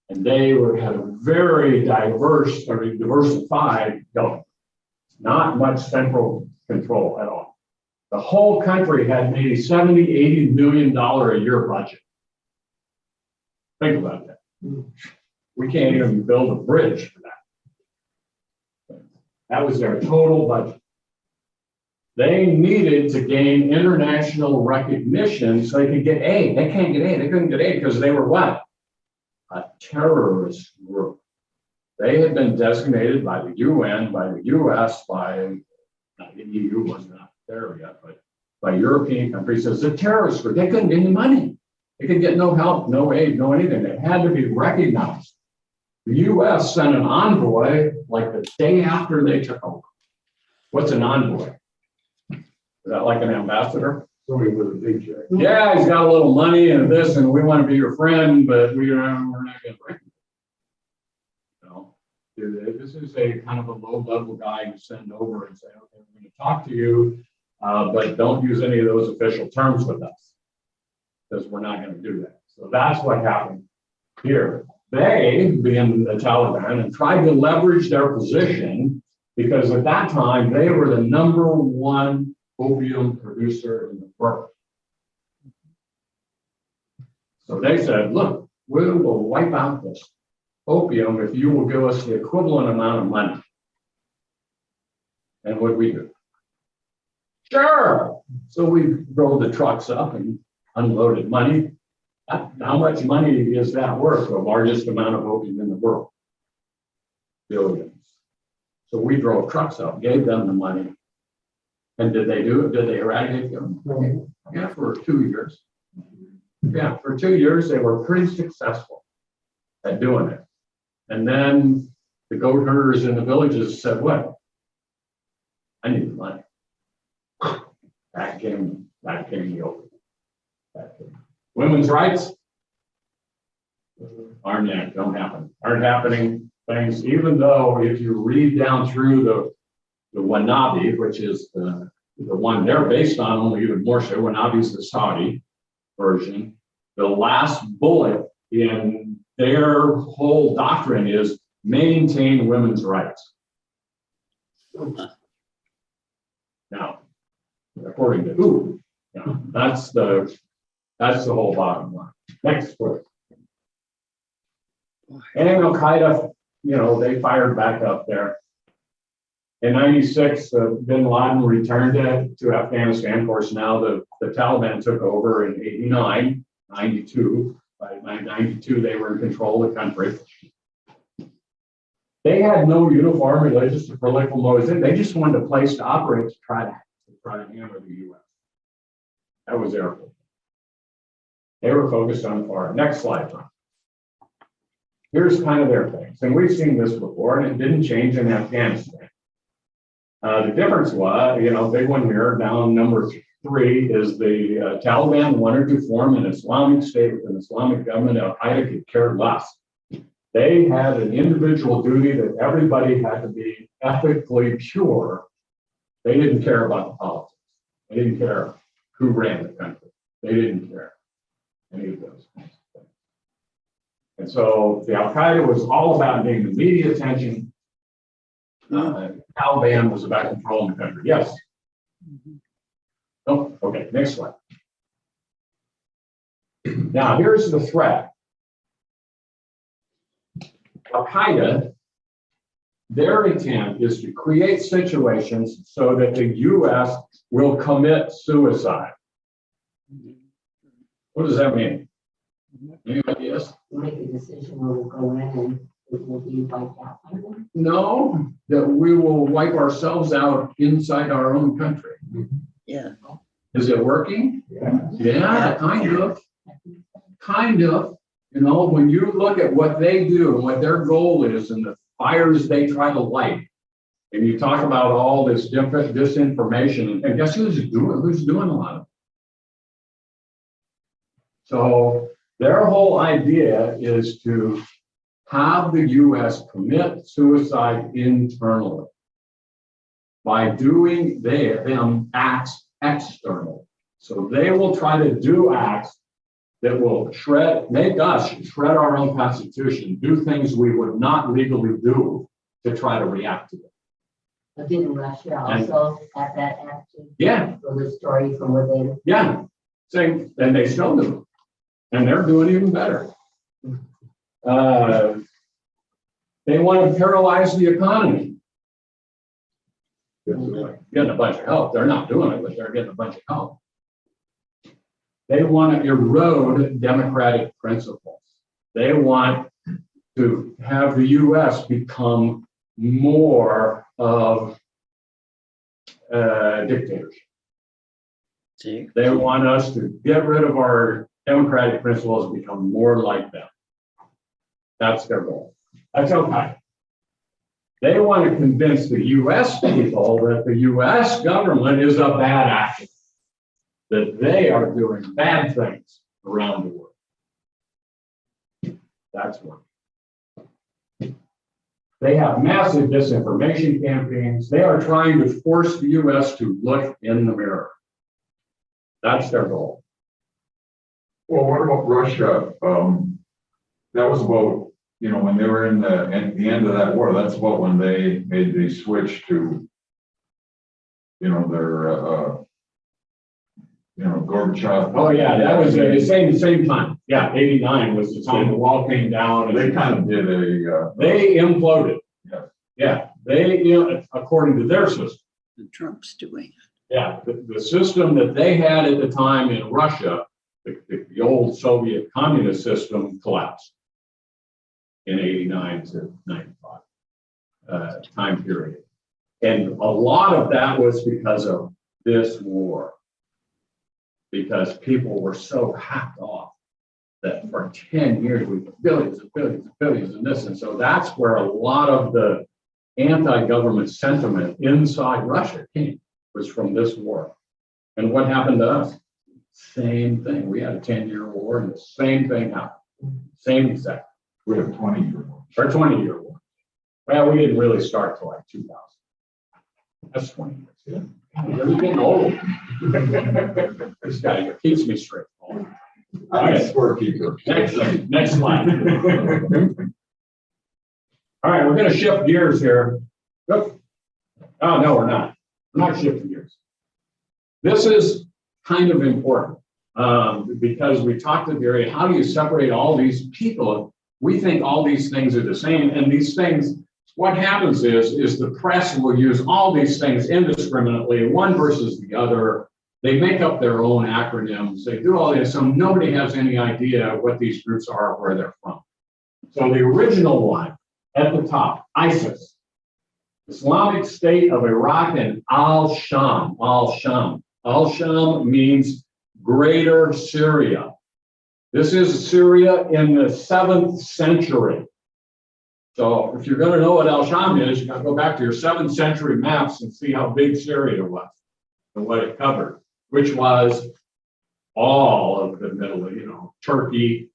And they had a very diversified government. Not much central control at all. The whole country had maybe $70, $80 million a year budget. Think about that. We can't even build a bridge for that. That was their total budget. They needed to gain international recognition so they could get aid. They can't get aid. They couldn't get aid because they were what? A terrorist group. They had been designated by the UN, by the US, by the EU was not there yet, but by European countries as a terrorist group. They couldn't get any money. They could get no help, no aid, no anything. They had to be recognized. The US sent an envoy like the day after they took over. What's an envoy? Is that like an ambassador? Somebody with a big check. Yeah, he's got a little money and this, and we want to be your friend, but we're not going to break it. No, this is a kind of a low-level guy you send over and say, okay, we're going to talk to you, but don't use any of those official terms with us because we're not going to do that. So that's what happened here. they, being the Taliban, and tried to leverage their position because at that time they were the #1 opium producer in the world. So they said, look, we will wipe out this opium if you will give us the equivalent amount of money. And what did we do? Sure. So we drove the trucks up and unloaded money. How much money is that worth? The largest amount of opium in the world. Billions. So we drove trucks up, gave them the money. And did they do it? Did they eradicate them? Yeah, for 2 years. Yeah, for 2 years, they were pretty successful at doing it. And then the goat herders in the villages said, what? I need the money. That came the opium. Women's rights aren't happening. Things, even though if you read down through the Wahhabi, which is the one they're based on, only even more so. Wahhabi is the Saudi version. The last bullet in their whole doctrine is maintain women's rights. Now, according to who? That's the whole bottom line. Next question. And Al Qaida, they fired back up there. In '96, Bin Laden returned to Afghanistan. Of course, now the Taliban took over in '89, '92. By '92, they were in control of the country. They had no uniform religious or political motive. They just wanted a place to operate to try to hammer the U.S. That was their goal. They were focused on the far. Next slide, Tom. Here's kind of their things. And we've seen this before, and it didn't change in Afghanistan. The difference was, big one here, down number 3, is the Taliban wanted to form an Islamic state with an Islamic government. Al Qaida could care less. They had an individual duty that everybody had to be ethically pure. They didn't care about the politics. They didn't care who ran the country. They didn't care any of those kinds of things. And so the Al Qaida was all about getting the media attention. Taliban was about controlling the country. Yes. Oh, okay. Next slide. Now here's the threat. Al Qaida, their intent is to create situations so that the U.S. will commit suicide. What does that mean? Any ideas? Make a decision where we'll go in and it will be wiped out. No, that we will wipe ourselves out inside our own country. Yeah. Is it working? Yeah, kind of. Kind of. When you look at what they do and what their goal is and the fires they try to light, and you talk about all this different disinformation, and guess who's doing a lot of it? So their whole idea is to have the U.S. commit suicide internally by doing them acts external. So they will try to do acts that will make us shred our own constitution, do things we would not legally do to try to react to it. But didn't Russia also have that action? Yeah. For the story from within? Yeah. Same, and they still do it. And they're doing even better. They want to paralyze the economy. Getting a bunch of help. They're not doing it, but they're getting a bunch of help. They want to erode democratic principles. They want to have the U.S. become more of a dictatorship. See? They want us to get rid of our democratic principles and become more like them. That's their goal. That's okay. They want to convince the U.S. people that the U.S. government is a bad actor, that they are doing bad things around the world. That's one. They have massive disinformation campaigns. They are trying to force the U.S. to look in the mirror. That's their goal. Well, what about Russia? That was about you know, when they were at the end of that war, that's what, when they made the switch to, you know, their, Gorbachev. Oh, yeah, that was the same time. Yeah, 89 was the time the wall came down. And They kind of did a, they imploded. yeah. Yeah, they, according to their system. The Trump's doing. Yeah, the system that they had at the time in Russia, the old Soviet communist system collapsed in 89 to 95 time period. And a lot of that was because of this war, because people were so hacked off that for 10 years we had billions and billions and billions and this. And so that's where a lot of the anti-government sentiment inside Russia came, was from this war. And what happened to us? Same thing. We had a 10-year war and the same thing happened. Same exact. We have 20-year war. Or 20-year war. Well, we didn't really start till like 2000. That's 20 years. Yeah. You're getting old. This guy keeps me straight. All I'm a scorekeeper. Next slide. All right, we're going to shift gears here. Oop. Oh, no, we're not. We're not shifting gears. This is kind of important because we talked at the area, how do you separate all these people? We think all these things are the same, and these things, what happens is the press will use all these things indiscriminately, one versus the other. They make up their own acronyms. They do all this, so nobody has any idea what these groups are or where they're from. So the original one at the top, ISIS, Islamic State of Iraq and Al-Sham. Al-Sham. Al-Sham means Greater Syria. This is Syria in the 7th century. So if you're going to know what Al-Sham is, you got to go back to your 7th century maps and see how big Syria was and what it covered, which was all of the middle, Turkey,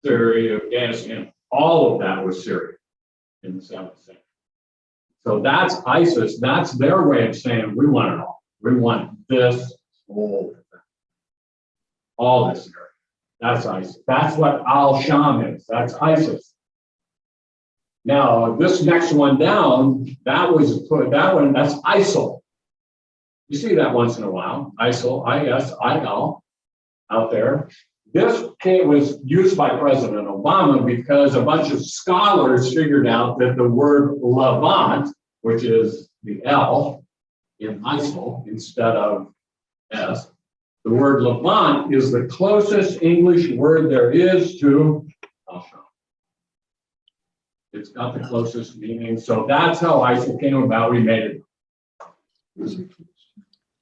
Syria, Afghanistan, all of that was Syria in the 7th century. So that's ISIS. That's their way of saying, we want it all. We want this whole thing. All this area. That's ISIS. That's what Al-Sham is. That's ISIS. Now, this next one down, that's ISIL. You see that once in a while. ISIL, I-S-I-L, out there. This was used by President Obama because a bunch of scholars figured out that the word Levant, which is the L in ISIL instead of S, the word Levant is the closest English word there is to Al-Sham. It's got the closest meaning. So that's how ISIL came about. We made it.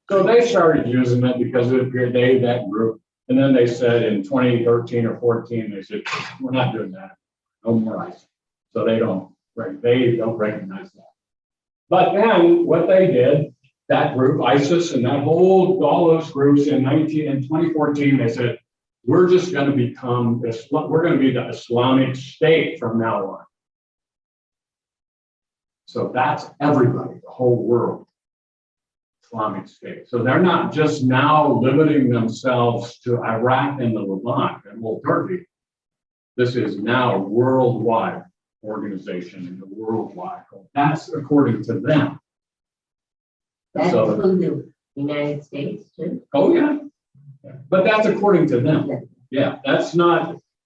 So they started using it because of that group. And then they said in 2013 or 14, they said, we're not doing that. No more ISIL. So they don't recognize that. But then what they did, that group, ISIS, and all those groups in 2014, they said, we're just going to we're going to be the Islamic State from now on. So that's everybody, the whole world, Islamic State. So they're not just now limiting themselves to Iraq and the Levant and Turkey. This is now a worldwide organization and a worldwide. That's according to them. That's So, from the United States too. oh yeah, but that's according to them. Yeah,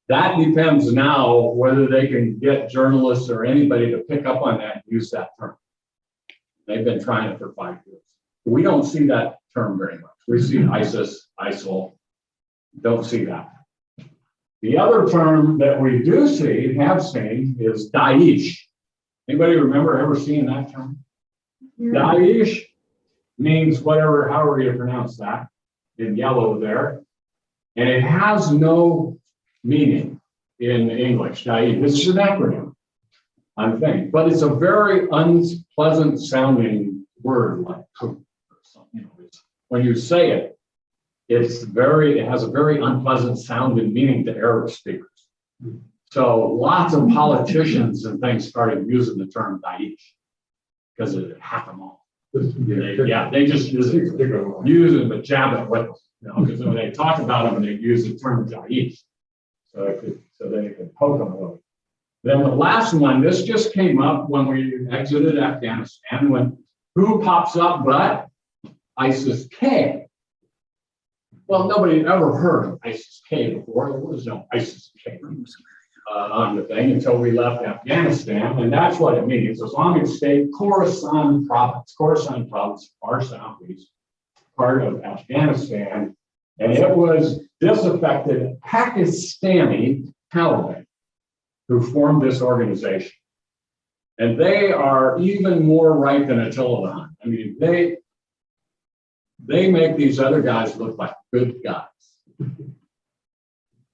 that depends now whether they can get journalists or anybody to pick up on that and use that term. They've been trying it for 5 years. We don't see that term very much. We see ISIS, ISIL, don't see that. The other term that we do see, have seen, is Daesh. Anybody remember ever seeing that term? Yeah. Daesh means however you pronounce that, in yellow there. And it has no meaning in English. Daesh, it's an acronym, I'm thinking, but it's a very unpleasant sounding word, like when you say it, it has a very unpleasant sound and meaning to Arabic speakers. So lots of politicians and things started using the term Daesh because it hacked them all. They just use it, but jab it with them, because when they talk about them, they use the term Daesh, so they could poke them a little. Then the last one, this just came up when we exited Afghanistan, when who pops up but ISIS-K. Well, nobody had ever heard of ISIS-K before. There was no ISIS-K on the thing until we left Afghanistan, and that's what it means. Islamic State, Khorasan province, far southeast part of Afghanistan, and it was disaffected Pakistani Taliban who formed this organization. And they are even more right than a Taliban. I mean, they make these other guys look like good guys.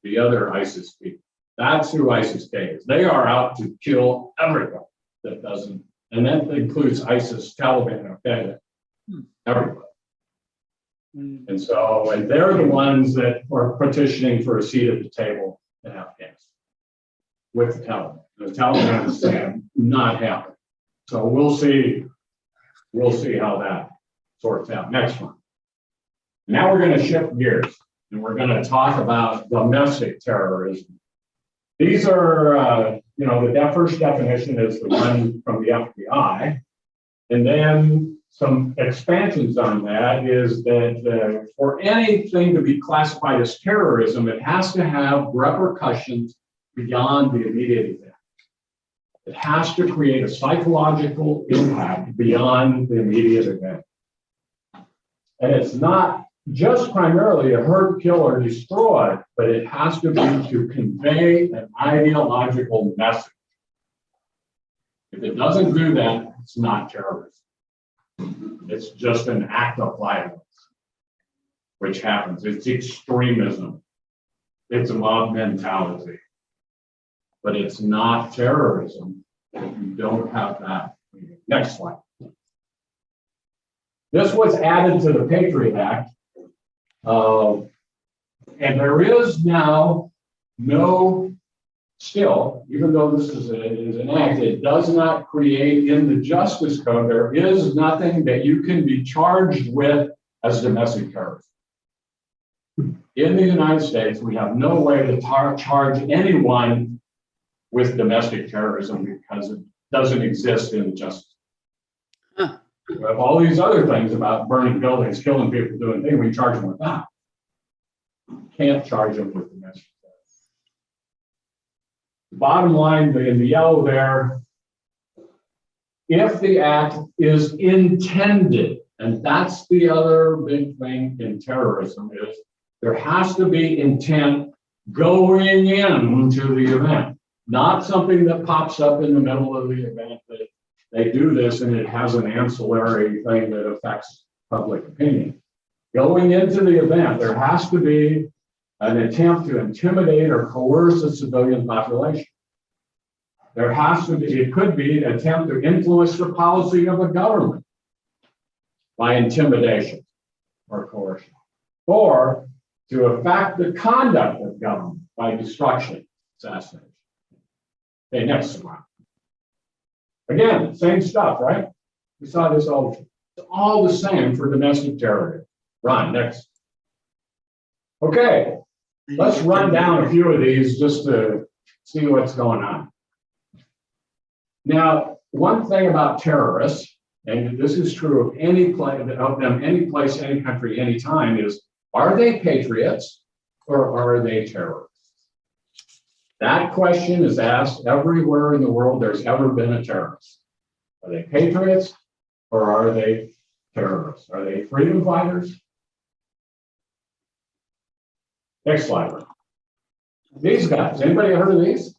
The other ISIS people. That's who ISIS-K is. They are out to kill everyone that doesn't, and that includes ISIS, Taliban, Al Qaida, everybody. And so, and they're the ones that are petitioning for a seat at the table in Afghanistan with the Taliban. The Taliban is saying not happening. So we'll see how that sorts out. Next one. Now we're going to shift gears and we're going to talk about domestic terrorism. These are, the first definition is the one from the FBI. And then some expansions on that is that for anything to be classified as terrorism, it has to have repercussions beyond the immediate event. It has to create a psychological impact beyond the immediate event. And it's not just primarily to hurt, kill, or destroy, but it has to be to convey an ideological message. If it doesn't do that, it's not terrorism. It's just an act of violence, which happens. It's extremism. It's a mob mentality. But it's not terrorism if you don't have that. Next slide. This was added to the Patriot Act. And there is now even though this is an act, it does not create in the Justice Code, there is nothing that you can be charged with as domestic terrorism. In the United States, we have no way to charge anyone with domestic terrorism because it doesn't exist in the Justice Code. We have all these other things about burning buildings, killing people, doing things, we charge them with that. Can't charge them with domestic terrorism. The bottom line in the yellow there, if the act is intended, and that's the other big thing in terrorism, is there has to be intent going into the event, not something that pops up in the middle of the event that they do this and it has an ancillary thing that affects public opinion. Going into the event, there has to be an attempt to intimidate or coerce the civilian population. There has to be, it could be an attempt to influence the policy of a government by intimidation or coercion, or to affect the conduct of government by destruction, assassination. Okay, next slide. Again, same stuff, right? We saw this all the same for domestic terrorism. Ron, next. Okay, let's run down a few of these just to see what's going on. Now, one thing about terrorists, and this is true of any place, any country, any time, is are they patriots or are they terrorists? That question is asked everywhere in the world there's ever been a terrorist. Are they patriots or are they terrorists? Are they freedom fighters? Next slide. These guys, anybody heard of these?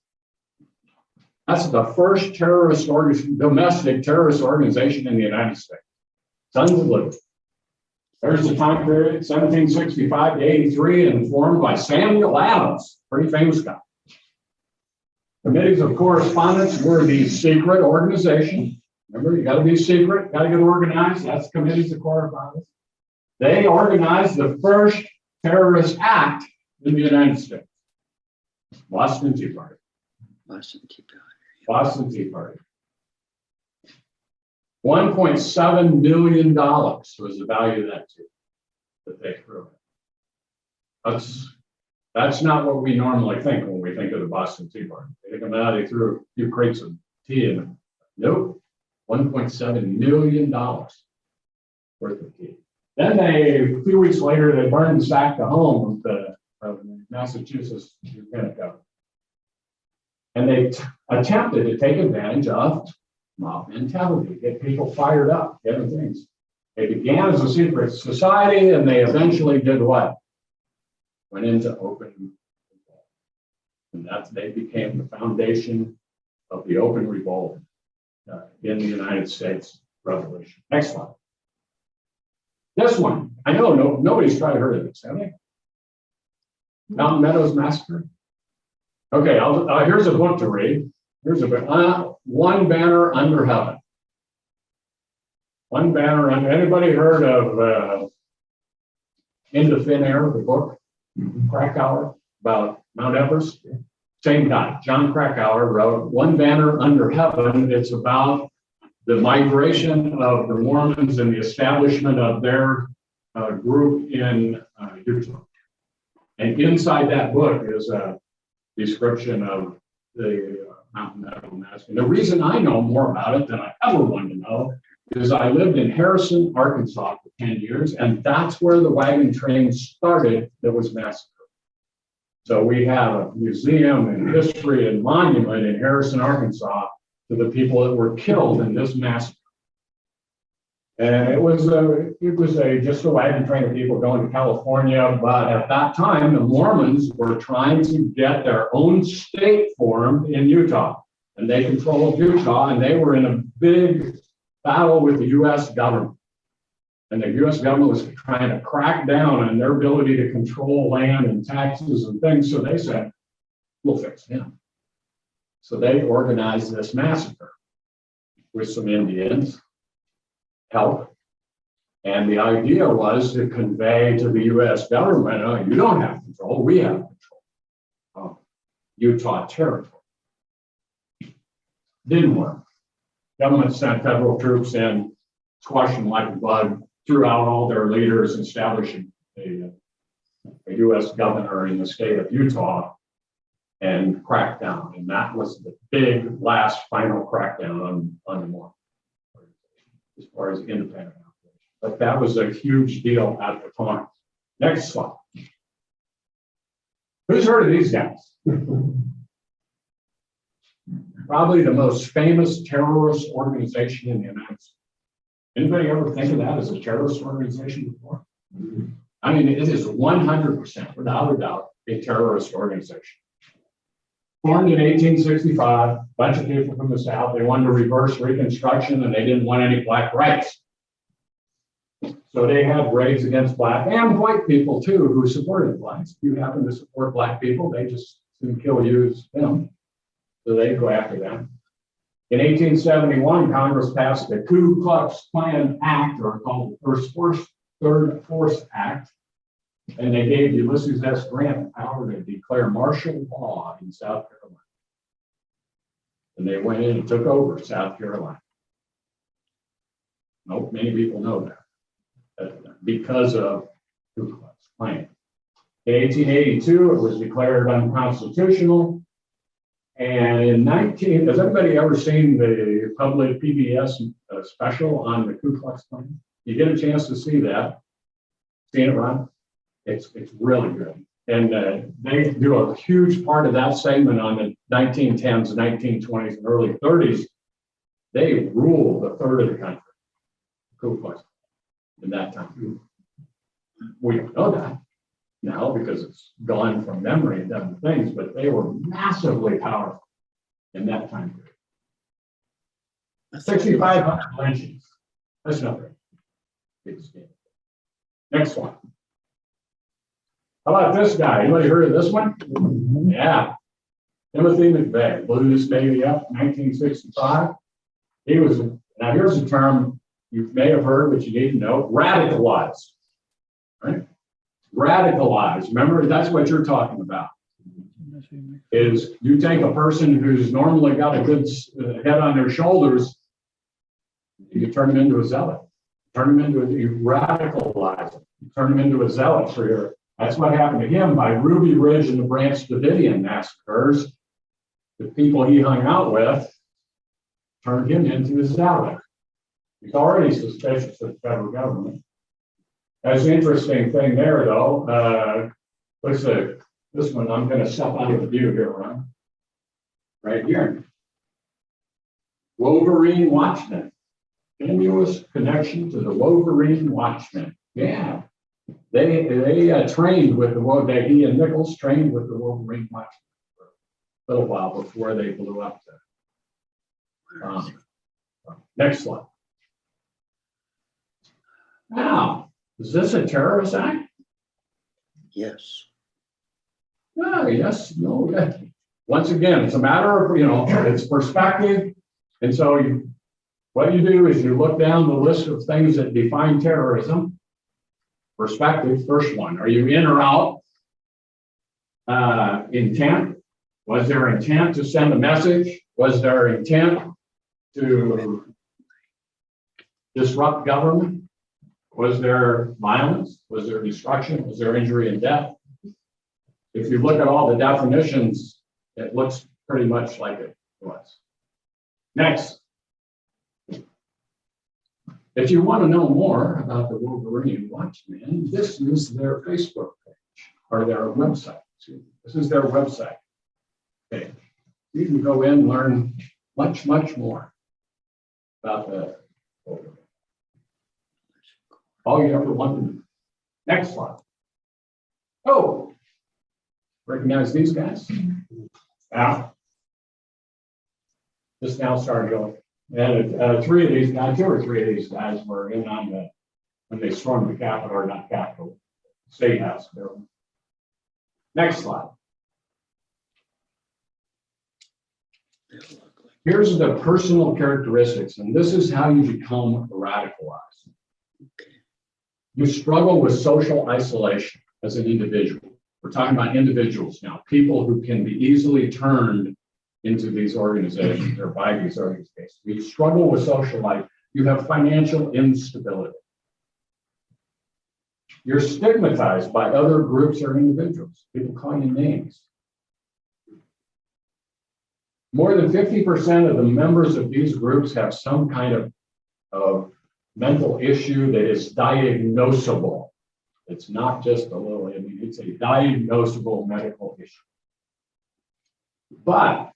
That's the first domestic terrorist organization in the United States. Sons of Liberty. There's the time period, 1765 to 83, and formed by Samuel Adams, pretty famous guy. Committees of correspondence were the secret organization. Remember, you got to be secret, got to get organized. That's committees of correspondence. They organized the first terrorist act in the United States. Boston Tea Party. Boston Tea Party. Boston Tea Party. $1.7 million was the value of that tea that they threw. That's That's not what we normally think when we think of the Boston Tea Party. They come out, they threw a few crates of tea in them. Nope, $1.7 million worth of tea. Then a few weeks later, they burned and sacked the home of the Massachusetts Lieutenant Governor. And they attempted to take advantage of mob mentality, get people fired up, get things. They began as a secret society, and they eventually did what? Went into open revolt. And they became the foundation of the open revolt in the United States Revolution. Next slide. This one, I know nobody's probably heard of this, have they? Mountain Meadows Massacre. Okay, here's a book to read. Here's a book. One Banner Under Heaven. One Banner Under. Anybody heard of Into Thin Air, the book? Krakauer, about Mount Everest? Same guy, John Krakauer wrote One Banner Under Heaven. It's about the migration of the Mormons and the establishment of their group in Utah. And inside that book is a description of the Mountain Meadows Massacre. The reason I know more about it than I ever wanted to know is I lived in Harrison, Arkansas for 10 years, and that's where the wagon train started that was massacred. So we have a museum and history and monument in Harrison, Arkansas to the people that were killed in this massacre. And it was just a wagon train of people going to California, but at that time, the Mormons were trying to get their own state formed in Utah, and they controlled Utah, and they were in a big battle with the U.S. government. And the U.S. government was trying to crack down on their ability to control land and taxes and things, so they said, we'll fix him. So they organized this massacre with some Indians. Help. And the idea was to convey to the U.S. government, oh, you don't have control, we have control of Utah territory. Didn't work. Government sent federal troops in, squashed them like a bug, threw out all their leaders, establishing a U.S. governor in the state of Utah, and cracked down. And that was the big last final crackdown on the Mormons, as far as independent operation. But that was a huge deal at the time. Next slide. Who's heard of these guys? Probably the most famous terrorist organization in the United States. Anybody ever think of that as a terrorist organization before? I mean, it is 100%, without a doubt, a terrorist organization. Formed in 1865, a bunch of people from the South, they wanted to reverse Reconstruction, and they didn't want any black rights. So they had raids against black and white people too, who supported blacks. If you happen to support black people, they just didn't kill you as them. So they go after them. In 1871, Congress passed the Ku Klux Klan Act, or called the Third Force Act, and they gave Ulysses S. Grant the power to declare martial law in South Carolina. And they went in and took over South Carolina. Nope, many people know that because of Ku Klux Klan. In 1882, it was declared unconstitutional. And in has anybody ever seen the public PBS special on the Ku Klux Klan? You get a chance to see that. Seen it, Ron? It's really good. And they do a huge part of that segment on the 1910s, 1920s, and early 30s. They ruled a third of the country, Ku Klux Klan, in that time. We don't know that now because it's gone from memory and different things, but they were massively powerful in that time period. 6,500 lynchings. That's not very big scale. Next one. How about this guy? Anybody heard of this one? Yeah. Timothy McVeigh blew this baby up in 1965. He was, now here's a term you may have heard, but you need to know, radicalized. Right? Radicalized. Remember, that's what you're talking about. Is you take a person who's normally got a good head on their shoulders, you turn them into a zealot. You radicalize them. You turn them into a zealot for That's what happened to him by Ruby Ridge and the Branch Davidian massacres. The people he hung out with turned him into his ally. He's already suspicious of the federal government. That's an interesting thing there, though. Let's see. This one, I'm going to step out of the view here, right here. Wolverine Watchmen. Continuous connection to the Wolverine Watchmen. Yeah. They trained with he and Nichols trained with the Wolverine Watchmen for a little while before they blew up there. Next slide. Now, is this a terrorist act? Yes. Oh, yes, no. Once again, it's a matter of, it's perspective. And so what you do is you look down the list of things that define terrorism. Perspective, first one. Are you in or out? Intent. Was there intent to send a message? Was there intent to disrupt government? Was there violence? Was there destruction? Was there injury and death? If you look at all the definitions, it looks pretty much like it was. Next. If you want to know more about the Wolverine Watchmen, this is their Facebook page or their website. This is their website page. You can go in and learn much, much more about the Wolverine. All you ever wanted. Next slide. Oh, recognize these guys? Yeah. Just now started going. And two or three of these guys were in on when they stormed the Capitol, or not Capitol, State House building. Next slide. Here's the personal characteristics, and this is how you become radicalized. You struggle with social isolation as an individual. We're talking about individuals now, people who can be easily turned into these organizations or by these organizations. You struggle with social life. You have financial instability. You're stigmatized by other groups or individuals. People call you names. More than 50% of the members of these groups have some kind of mental issue that is diagnosable. It's not just a little, it's a diagnosable medical issue. But,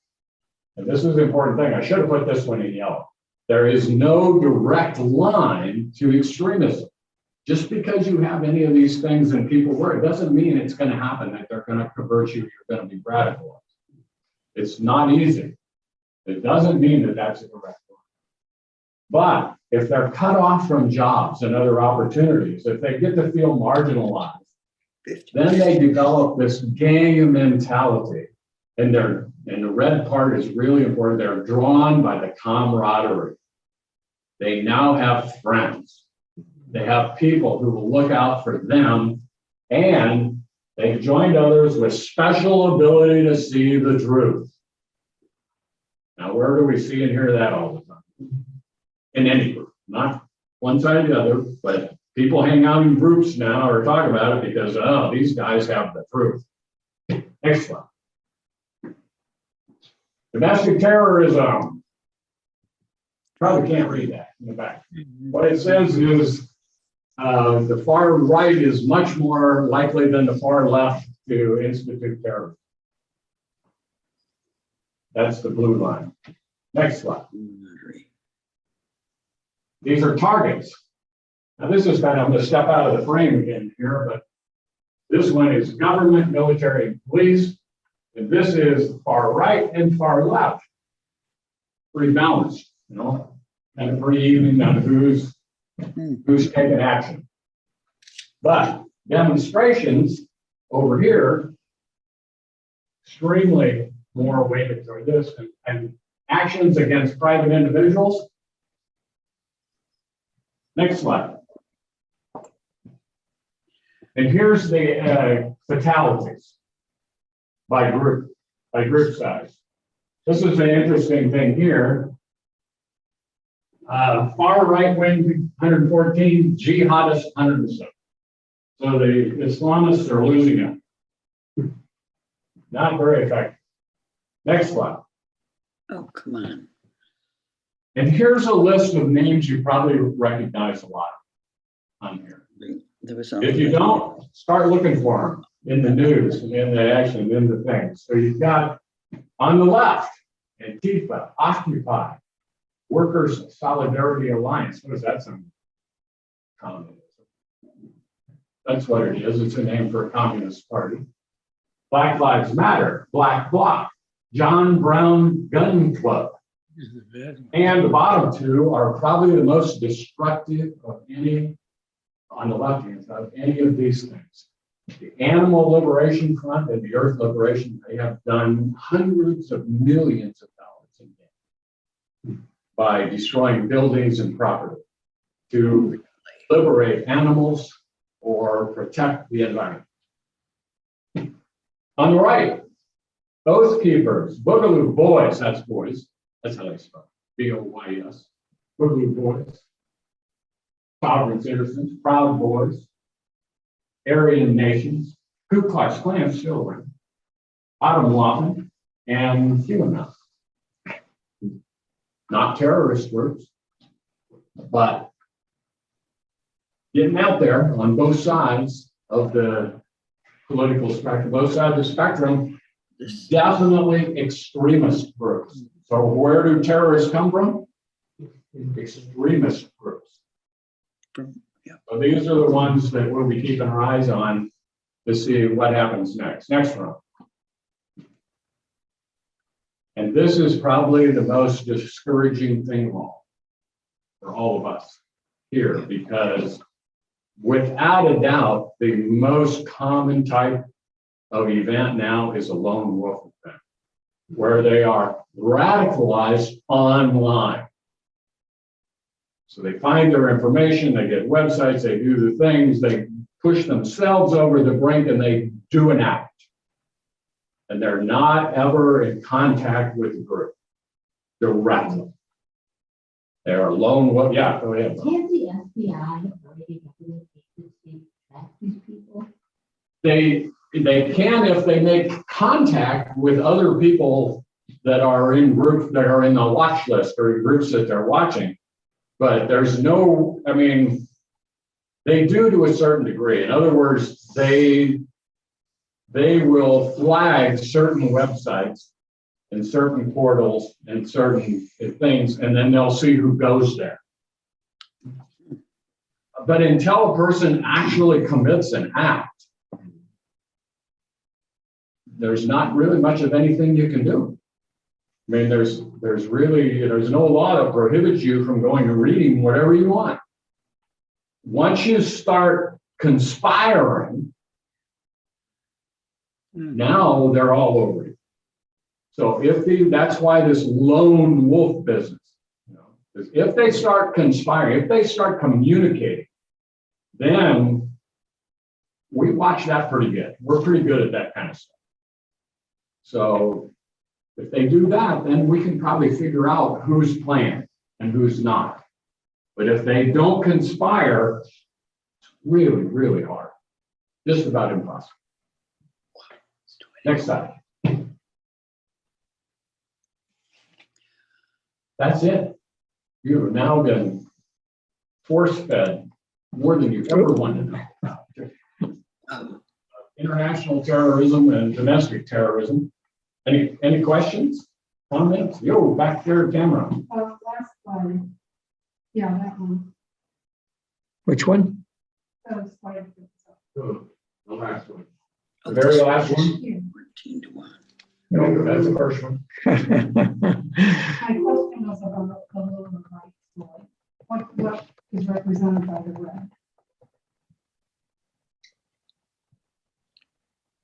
and this is the important thing, I should have put this one in yellow. There is no direct line to extremism. Just because you have any of these things and people worry, it doesn't mean it's going to happen, that they're going to convert you, you're going to be radicalized. It's not easy. It doesn't mean that that's a direct line. But if they're cut off from jobs and other opportunities, if they get to feel marginalized, then they develop this gang mentality. And the red part is really important. They're drawn by the camaraderie. They now have friends. They have people who will look out for them, and they've joined others with special ability to see the truth. Now, where do we see and hear that all the time? In any group, not one side or the other, but people hang out in groups now or talk about it because, oh, these guys have the truth. Next slide. Domestic terrorism. Probably can't read that in the back. What it says is the far right is much more likely than the far left to institute terrorism. That's the blue line. Next slide. These are targets. Now this is kind of, I'm going to step out of the frame again here, but this one is government, military, and police. And this is far right and far left. Pretty balanced, and pretty even on who's taking action. But demonstrations over here, extremely more weighted toward this, and actions against private individuals. Next slide. And here's the fatalities by group size. This is an interesting thing here. Far right wing 114, jihadist 107. So the Islamists are losing it. Not very effective. Next slide. Oh, come on. And here's a list of names you probably recognize a lot on here. There was If you don't, start looking for them in the news and in the action, in the things. So you've got on the left, ANTIFA, Occupy, Workers Solidarity Alliance. What is that? Some communism. That's what it is. It's a name for a communist party. Black Lives Matter, Black Bloc, John Brown Gun Club. And the bottom two are probably the most destructive of any, on the left-hand side, of any of these things. The Animal Liberation Front and the Earth Liberation, they have done hundreds of millions of dollars in damage by destroying buildings and property to liberate animals or protect the environment. On the right, Oath Keepers, Boogaloo Boys, that's boys. That's how they spell B-O-Y-S. Boogaloo Boys. Sovereign Citizens, Proud Boys, Aryan Nations, Ku Klux Klan children, Atomwaffen, and QAnon. Not terrorist groups, but getting out there on both sides of the political spectrum, both sides of the spectrum, definitely extremist groups. So where do terrorists come from? Extremist groups. So these are the ones that we'll be keeping our eyes on to see what happens next. Next one. And this is probably the most discouraging thing of all for all of us here, because without a doubt, the most common type of event now is a lone wolf event, where they are radicalized online. So they find their information, they get websites, they do the things, they push themselves over the brink, and they do an act. And they're not ever in contact with the group directly. They are lone wolf. Yeah, go ahead. Can't the FBI already track these people? They can if they make contact with other people that are in groups that are in the watch list or groups that they're watching. But there's no, I mean, they do to a certain degree. In other words, they will flag certain websites and certain portals and certain things, and then they'll see who goes there. But until a person actually commits an act, there's not really much of anything you can do. I mean, there's no law that prohibits you from going and reading whatever you want. Once you start conspiring, now they're all over you. So that's why this lone wolf business, is if they start conspiring, if they start communicating, then we watch that pretty good. We're pretty good at that kind of stuff. So if they do that, then we can probably figure out who's playing and who's not. But if they don't conspire, it's really, really hard. Just about impossible. Next slide. That's it. You have now been force-fed more than you ever wanted to know. International terrorism and domestic terrorism. Any questions, comments? Yo, back there, camera. Last slide. Yeah, that one. Which one? Slide. The last one. The very last one. 14 to 1. No, that's the first one. My question was about the lower right slide. What is represented by the red?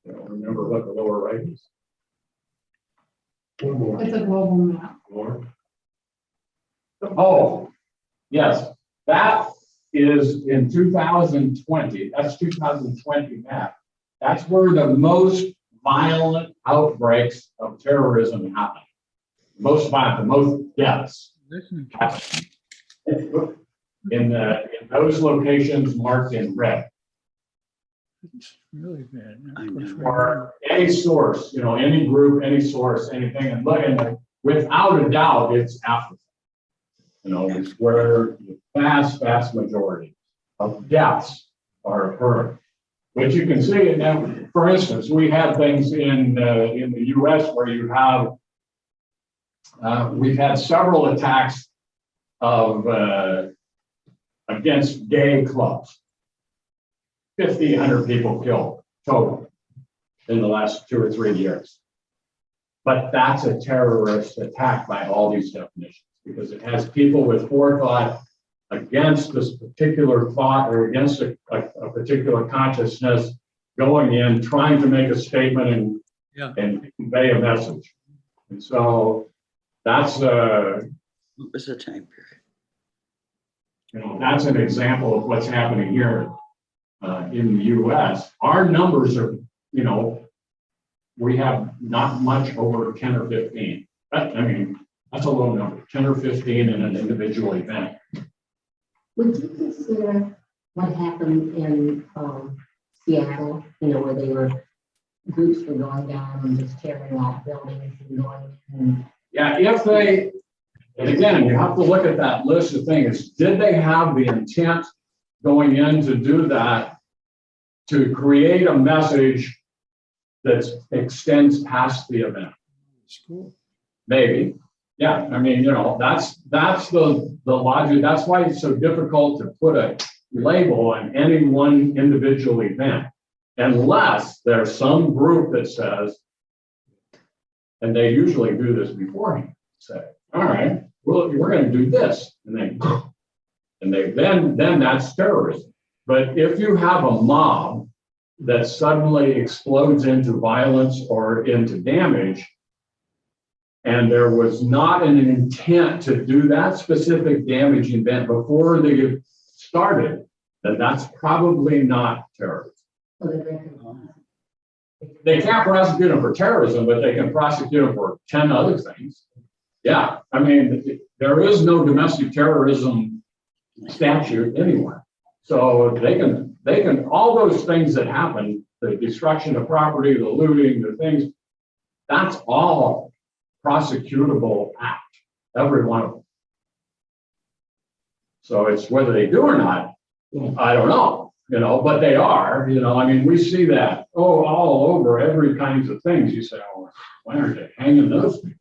I don't remember what the lower right is. One more. It's a global map. More. Oh, yes, that is in 2020. That's 2020 map. That's where the most violent outbreaks of terrorism happen. Most violent, the most deaths happen. In those locations marked in red. It's really bad. I know. or any source, any group, any source, anything, and look, and without a doubt, it's Africa. It's where the vast majority of deaths are occurring. But you can see it now, for instance, we have things in the US where you have, we've had several attacks of, against gay clubs. 50, 100 people killed total in the last 2 or 3 years. But that's a terrorist attack by all these definitions, because it has people with forethought against this particular thought or against a particular consciousness going in, trying to make a statement and convey a message. And so that's What was the time period? that's an example of what's happening here in the US. Our numbers are, we have not much over 10 or 15. That's a low number, 10 or 15 in an individual event. Would you consider what happened in Seattle, where groups were going down and just tearing off buildings and going and Yeah, and again, you have to look at that list of things. Did they have the intent going in to do that, to create a message that extends past the event? Maybe. Yeah, that's the logic. That's why it's so difficult to put a label on any one individual event, unless there's some group that says, and they usually do this beforehand, say, all right, well, we're going to do this, and then that's terrorism. But if you have a mob that suddenly explodes into violence or into damage, and there was not an intent to do that specific damage event before they started, then that's probably not terrorism. They can't prosecute them for terrorism, but they can prosecute them for 10 other things. Yeah, there is no domestic terrorism statute anywhere. So they can, all those things that happen, the destruction of property, the looting, the things, that's all prosecutable act, every one of them. So it's whether they do or not, I don't know, but they are, we see that, all over every kinds of things. You say, why aren't they hanging those people?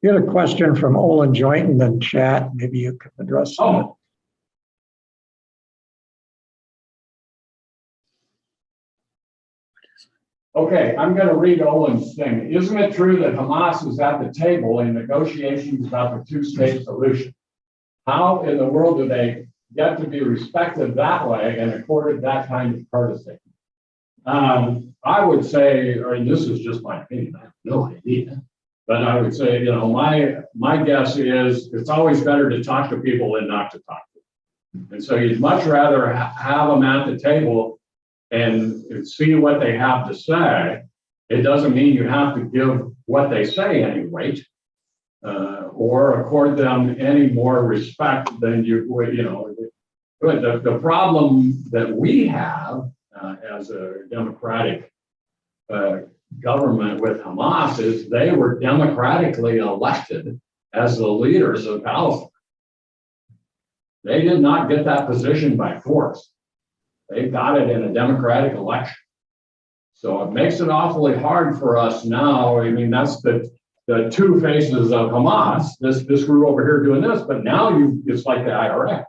You had a question from Olin Jointon in chat. Maybe you could address that. Okay, I'm going to read Olin's thing. Isn't it true that Hamas is at the table in negotiations about the two-state solution? How in the world do they get to be respected that way and accorded that kind of courtesy? I would say, and this is just my opinion, I have no idea, but I would say, my guess is it's always better to talk to people than not to talk to them. And so you'd much rather have them at the table and see what they have to say. It doesn't mean you have to give what they say any weight or accord them any more respect than you would, The problem that we have as a democratic government with Hamas is they were democratically elected as the leaders of Palestine. They did not get that position by force. They got it in a democratic election. So it makes it awfully hard for us now. That's the two faces of Hamas, this group over here doing this, but now it's like the IRA.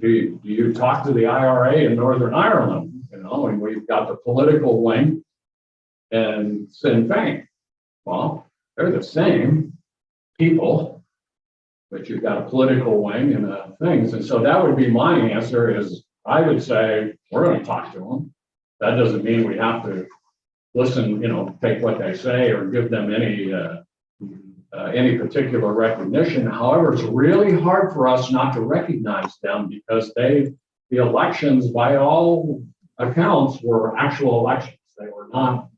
Do you talk to the IRA in Northern Ireland? And we've got the political wing and Sinn Féin. Well, they're the same people, but you've got a political wing and things. And so that would be my answer is I would say, we're going to talk to them. That doesn't mean we have to listen, take what they say or give them any particular recognition. However, it's really hard for us not to recognize them because the elections, by all accounts, were actual elections. They were not,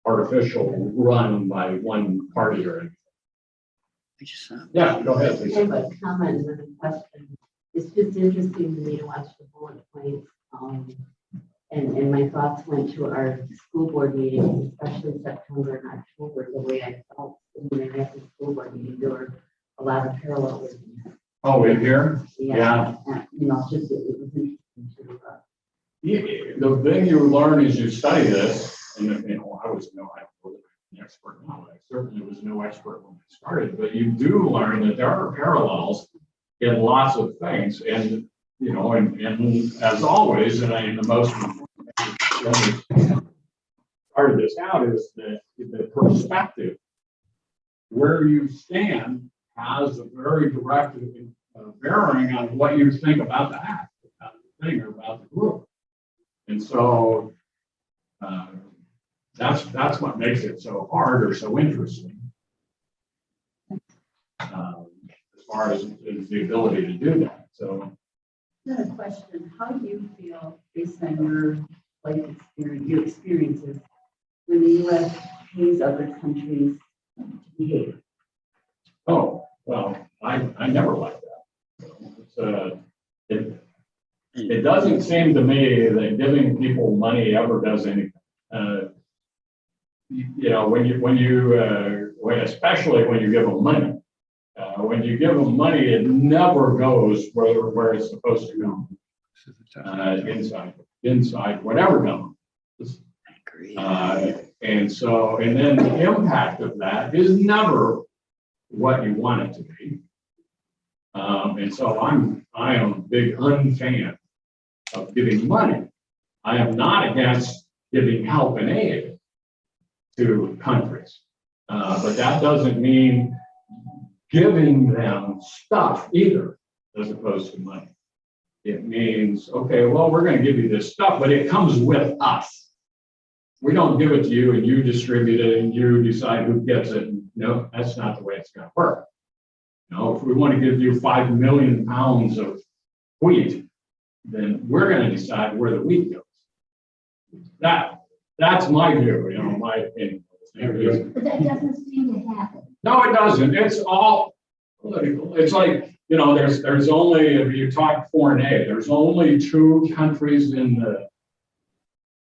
artificial run by one party or anything. Yeah, go ahead, I Lisa. have a comment and a question. it's just interesting to me to watch the bullet points. And my thoughts went to our school board meetings, especially September and October, the way I felt when I went to the school board meeting, there were a lot of parallels. Oh, in here? Yeah. You know, just it was interesting to The thing you learn as you study this, and you know, I was no expert now. I certainly was no expert when I started, but you do learn that there are parallels in lots of things. And you know, and as always, and the most part of this out is that the perspective where you stand has a very direct bearing on what you think about the act, about the thing, or about the group. And so that's what makes it so hard or so interesting, as far as the ability to do that. So, I have a question. How do you feel, based on your life experience, your experiences, when the U.S. pays other countries to behave? oh well, I never liked that. It doesn't seem to me that giving people money ever does anything. You know, especially when you give them money. When you give them money, it never goes where it's supposed to go. Inside whatever government. And then the impact of that is never what you want it to be. And so I am a big unfan of giving money. I am not against giving help and aid to countries, but that doesn't mean giving them stuff either, as opposed to money. It means, okay, well, we're going to give you this stuff, but it comes with us. We don't give it to you and you distribute it and you decide who gets it. No, that's not the way it's going to work. You know, if we want to give you 5 million pounds of wheat, then we're going to decide where the wheat goes. That's my view, you know, my opinion. But that doesn't seem to happen. No, it doesn't. It's all political. It's like, you know, there's only, if you talk foreign aid, there's only 2 countries in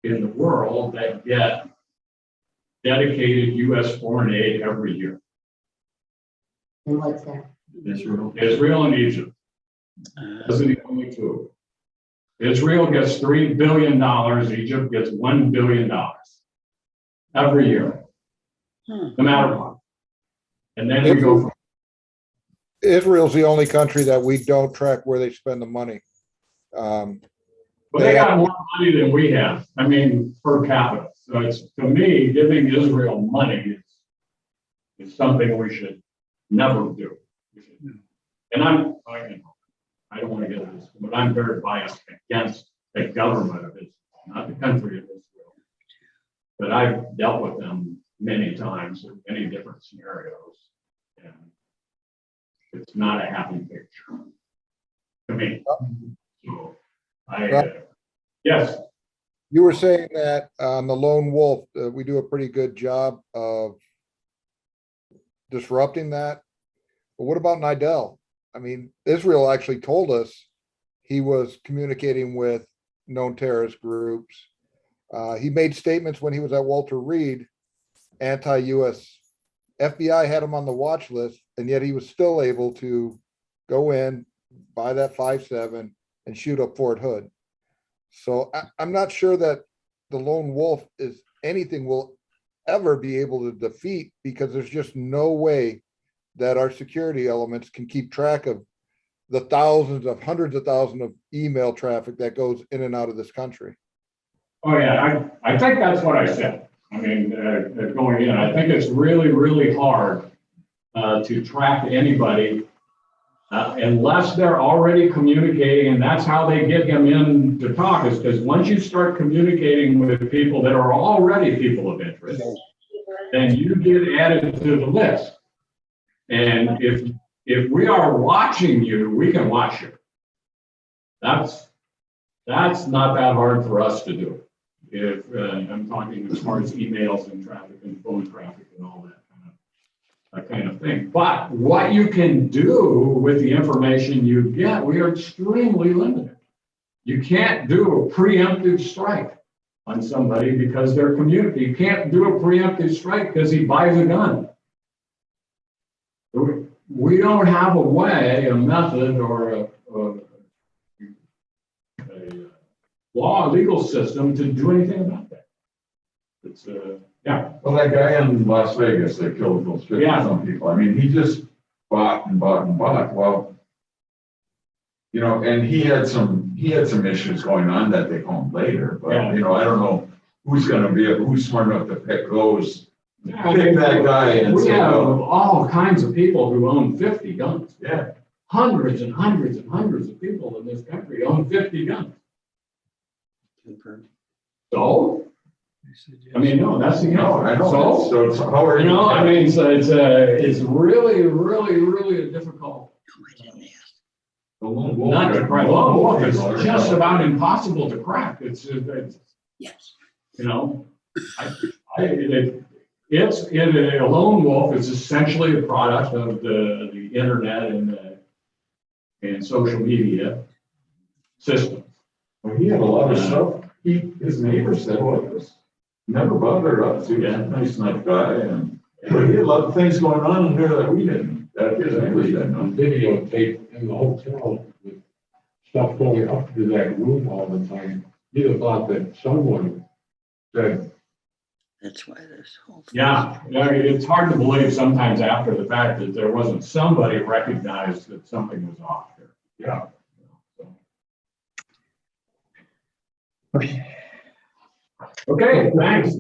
the world that get dedicated U.S. foreign aid every year. And what's that? Israel and Egypt. Those are the only 2. Israel gets $3 billion. Egypt gets $1 billion every year, no matter what. And then we go from Israel's the only country that we don't track where they spend the money. But they got more money than we have. I mean, per capita. So it's, to me, giving Israel money is something we should never do. And I don't want to get into this, but I'm very biased against the government of Israel, not the country of Israel. But I've dealt with them many times in many different scenarios, and it's not a happy picture to me. So yes. You were saying that on the lone wolf, we do a pretty good job of disrupting that. But what about Nidal? I mean, Israel actually told us he was communicating with known terrorist groups. He made statements when he was at Walter Reed, anti-US. FBI had him on the watch list, and yet he was still able to go in, buy that 5.7, and shoot up Fort Hood. So I'm not sure that the lone wolf is anything we'll ever be able to defeat, because there's just no way that our security elements can keep track of the thousands of hundreds of thousands of email traffic that goes in and out of this country. Oh yeah, I think that's what I said. I mean, going in, I think it's really, really hard to track anybody unless they're already communicating, and that's how they get him in to talk, is because once you start communicating with people that are already people of interest, then you get added to the list. And if we are watching you, we can watch you. That's not that hard for us to do. If I'm talking as far as emails and traffic and phone traffic and all that kind of that kind of thing. But what you can do with the information you get, we are extremely limited. You can't do a preemptive strike on somebody because they're community. You can't do a preemptive strike because he buys a gun. We don't have a way, a method, or a law, legal system to do anything about that. It's yeah. Well, that guy in Las Vegas that killed those 50 some people, I mean, he just bought and bought and bought. Well, you know, and he had some issues going on that they called later, but Yeah. you know, I don't know who's smart enough to pick those, Yeah, pick that guy and we say, have well, all kinds of people who own 50 guns. yeah. Hundreds and hundreds and hundreds of people in this country own 50 guns. Confirm. So, I mean, no, that's the No, I know. So, So it's, how are you know, I mean, so it's really, really, really a difficult. No, I didn't ask. The lone wolf Not to guy- crack. Lone wolf is just about impossible to crack. It's Yes. you know, it's a lone wolf is essentially a product of the internet and social media system. Well, he had a lot of stuff. His neighbors said, well, it was never bothered us. He was a nice enough guy, and but he had a lot of things going on in there that we didn't, that his neighbors didn't know. Videotape in the hotel with stuff going up to that room all the time. You'd have thought that someone said, That's why this whole. Yeah, it's hard to believe sometimes after the fact that there wasn't somebody recognized that something was off here. Yeah. Okay, thanks.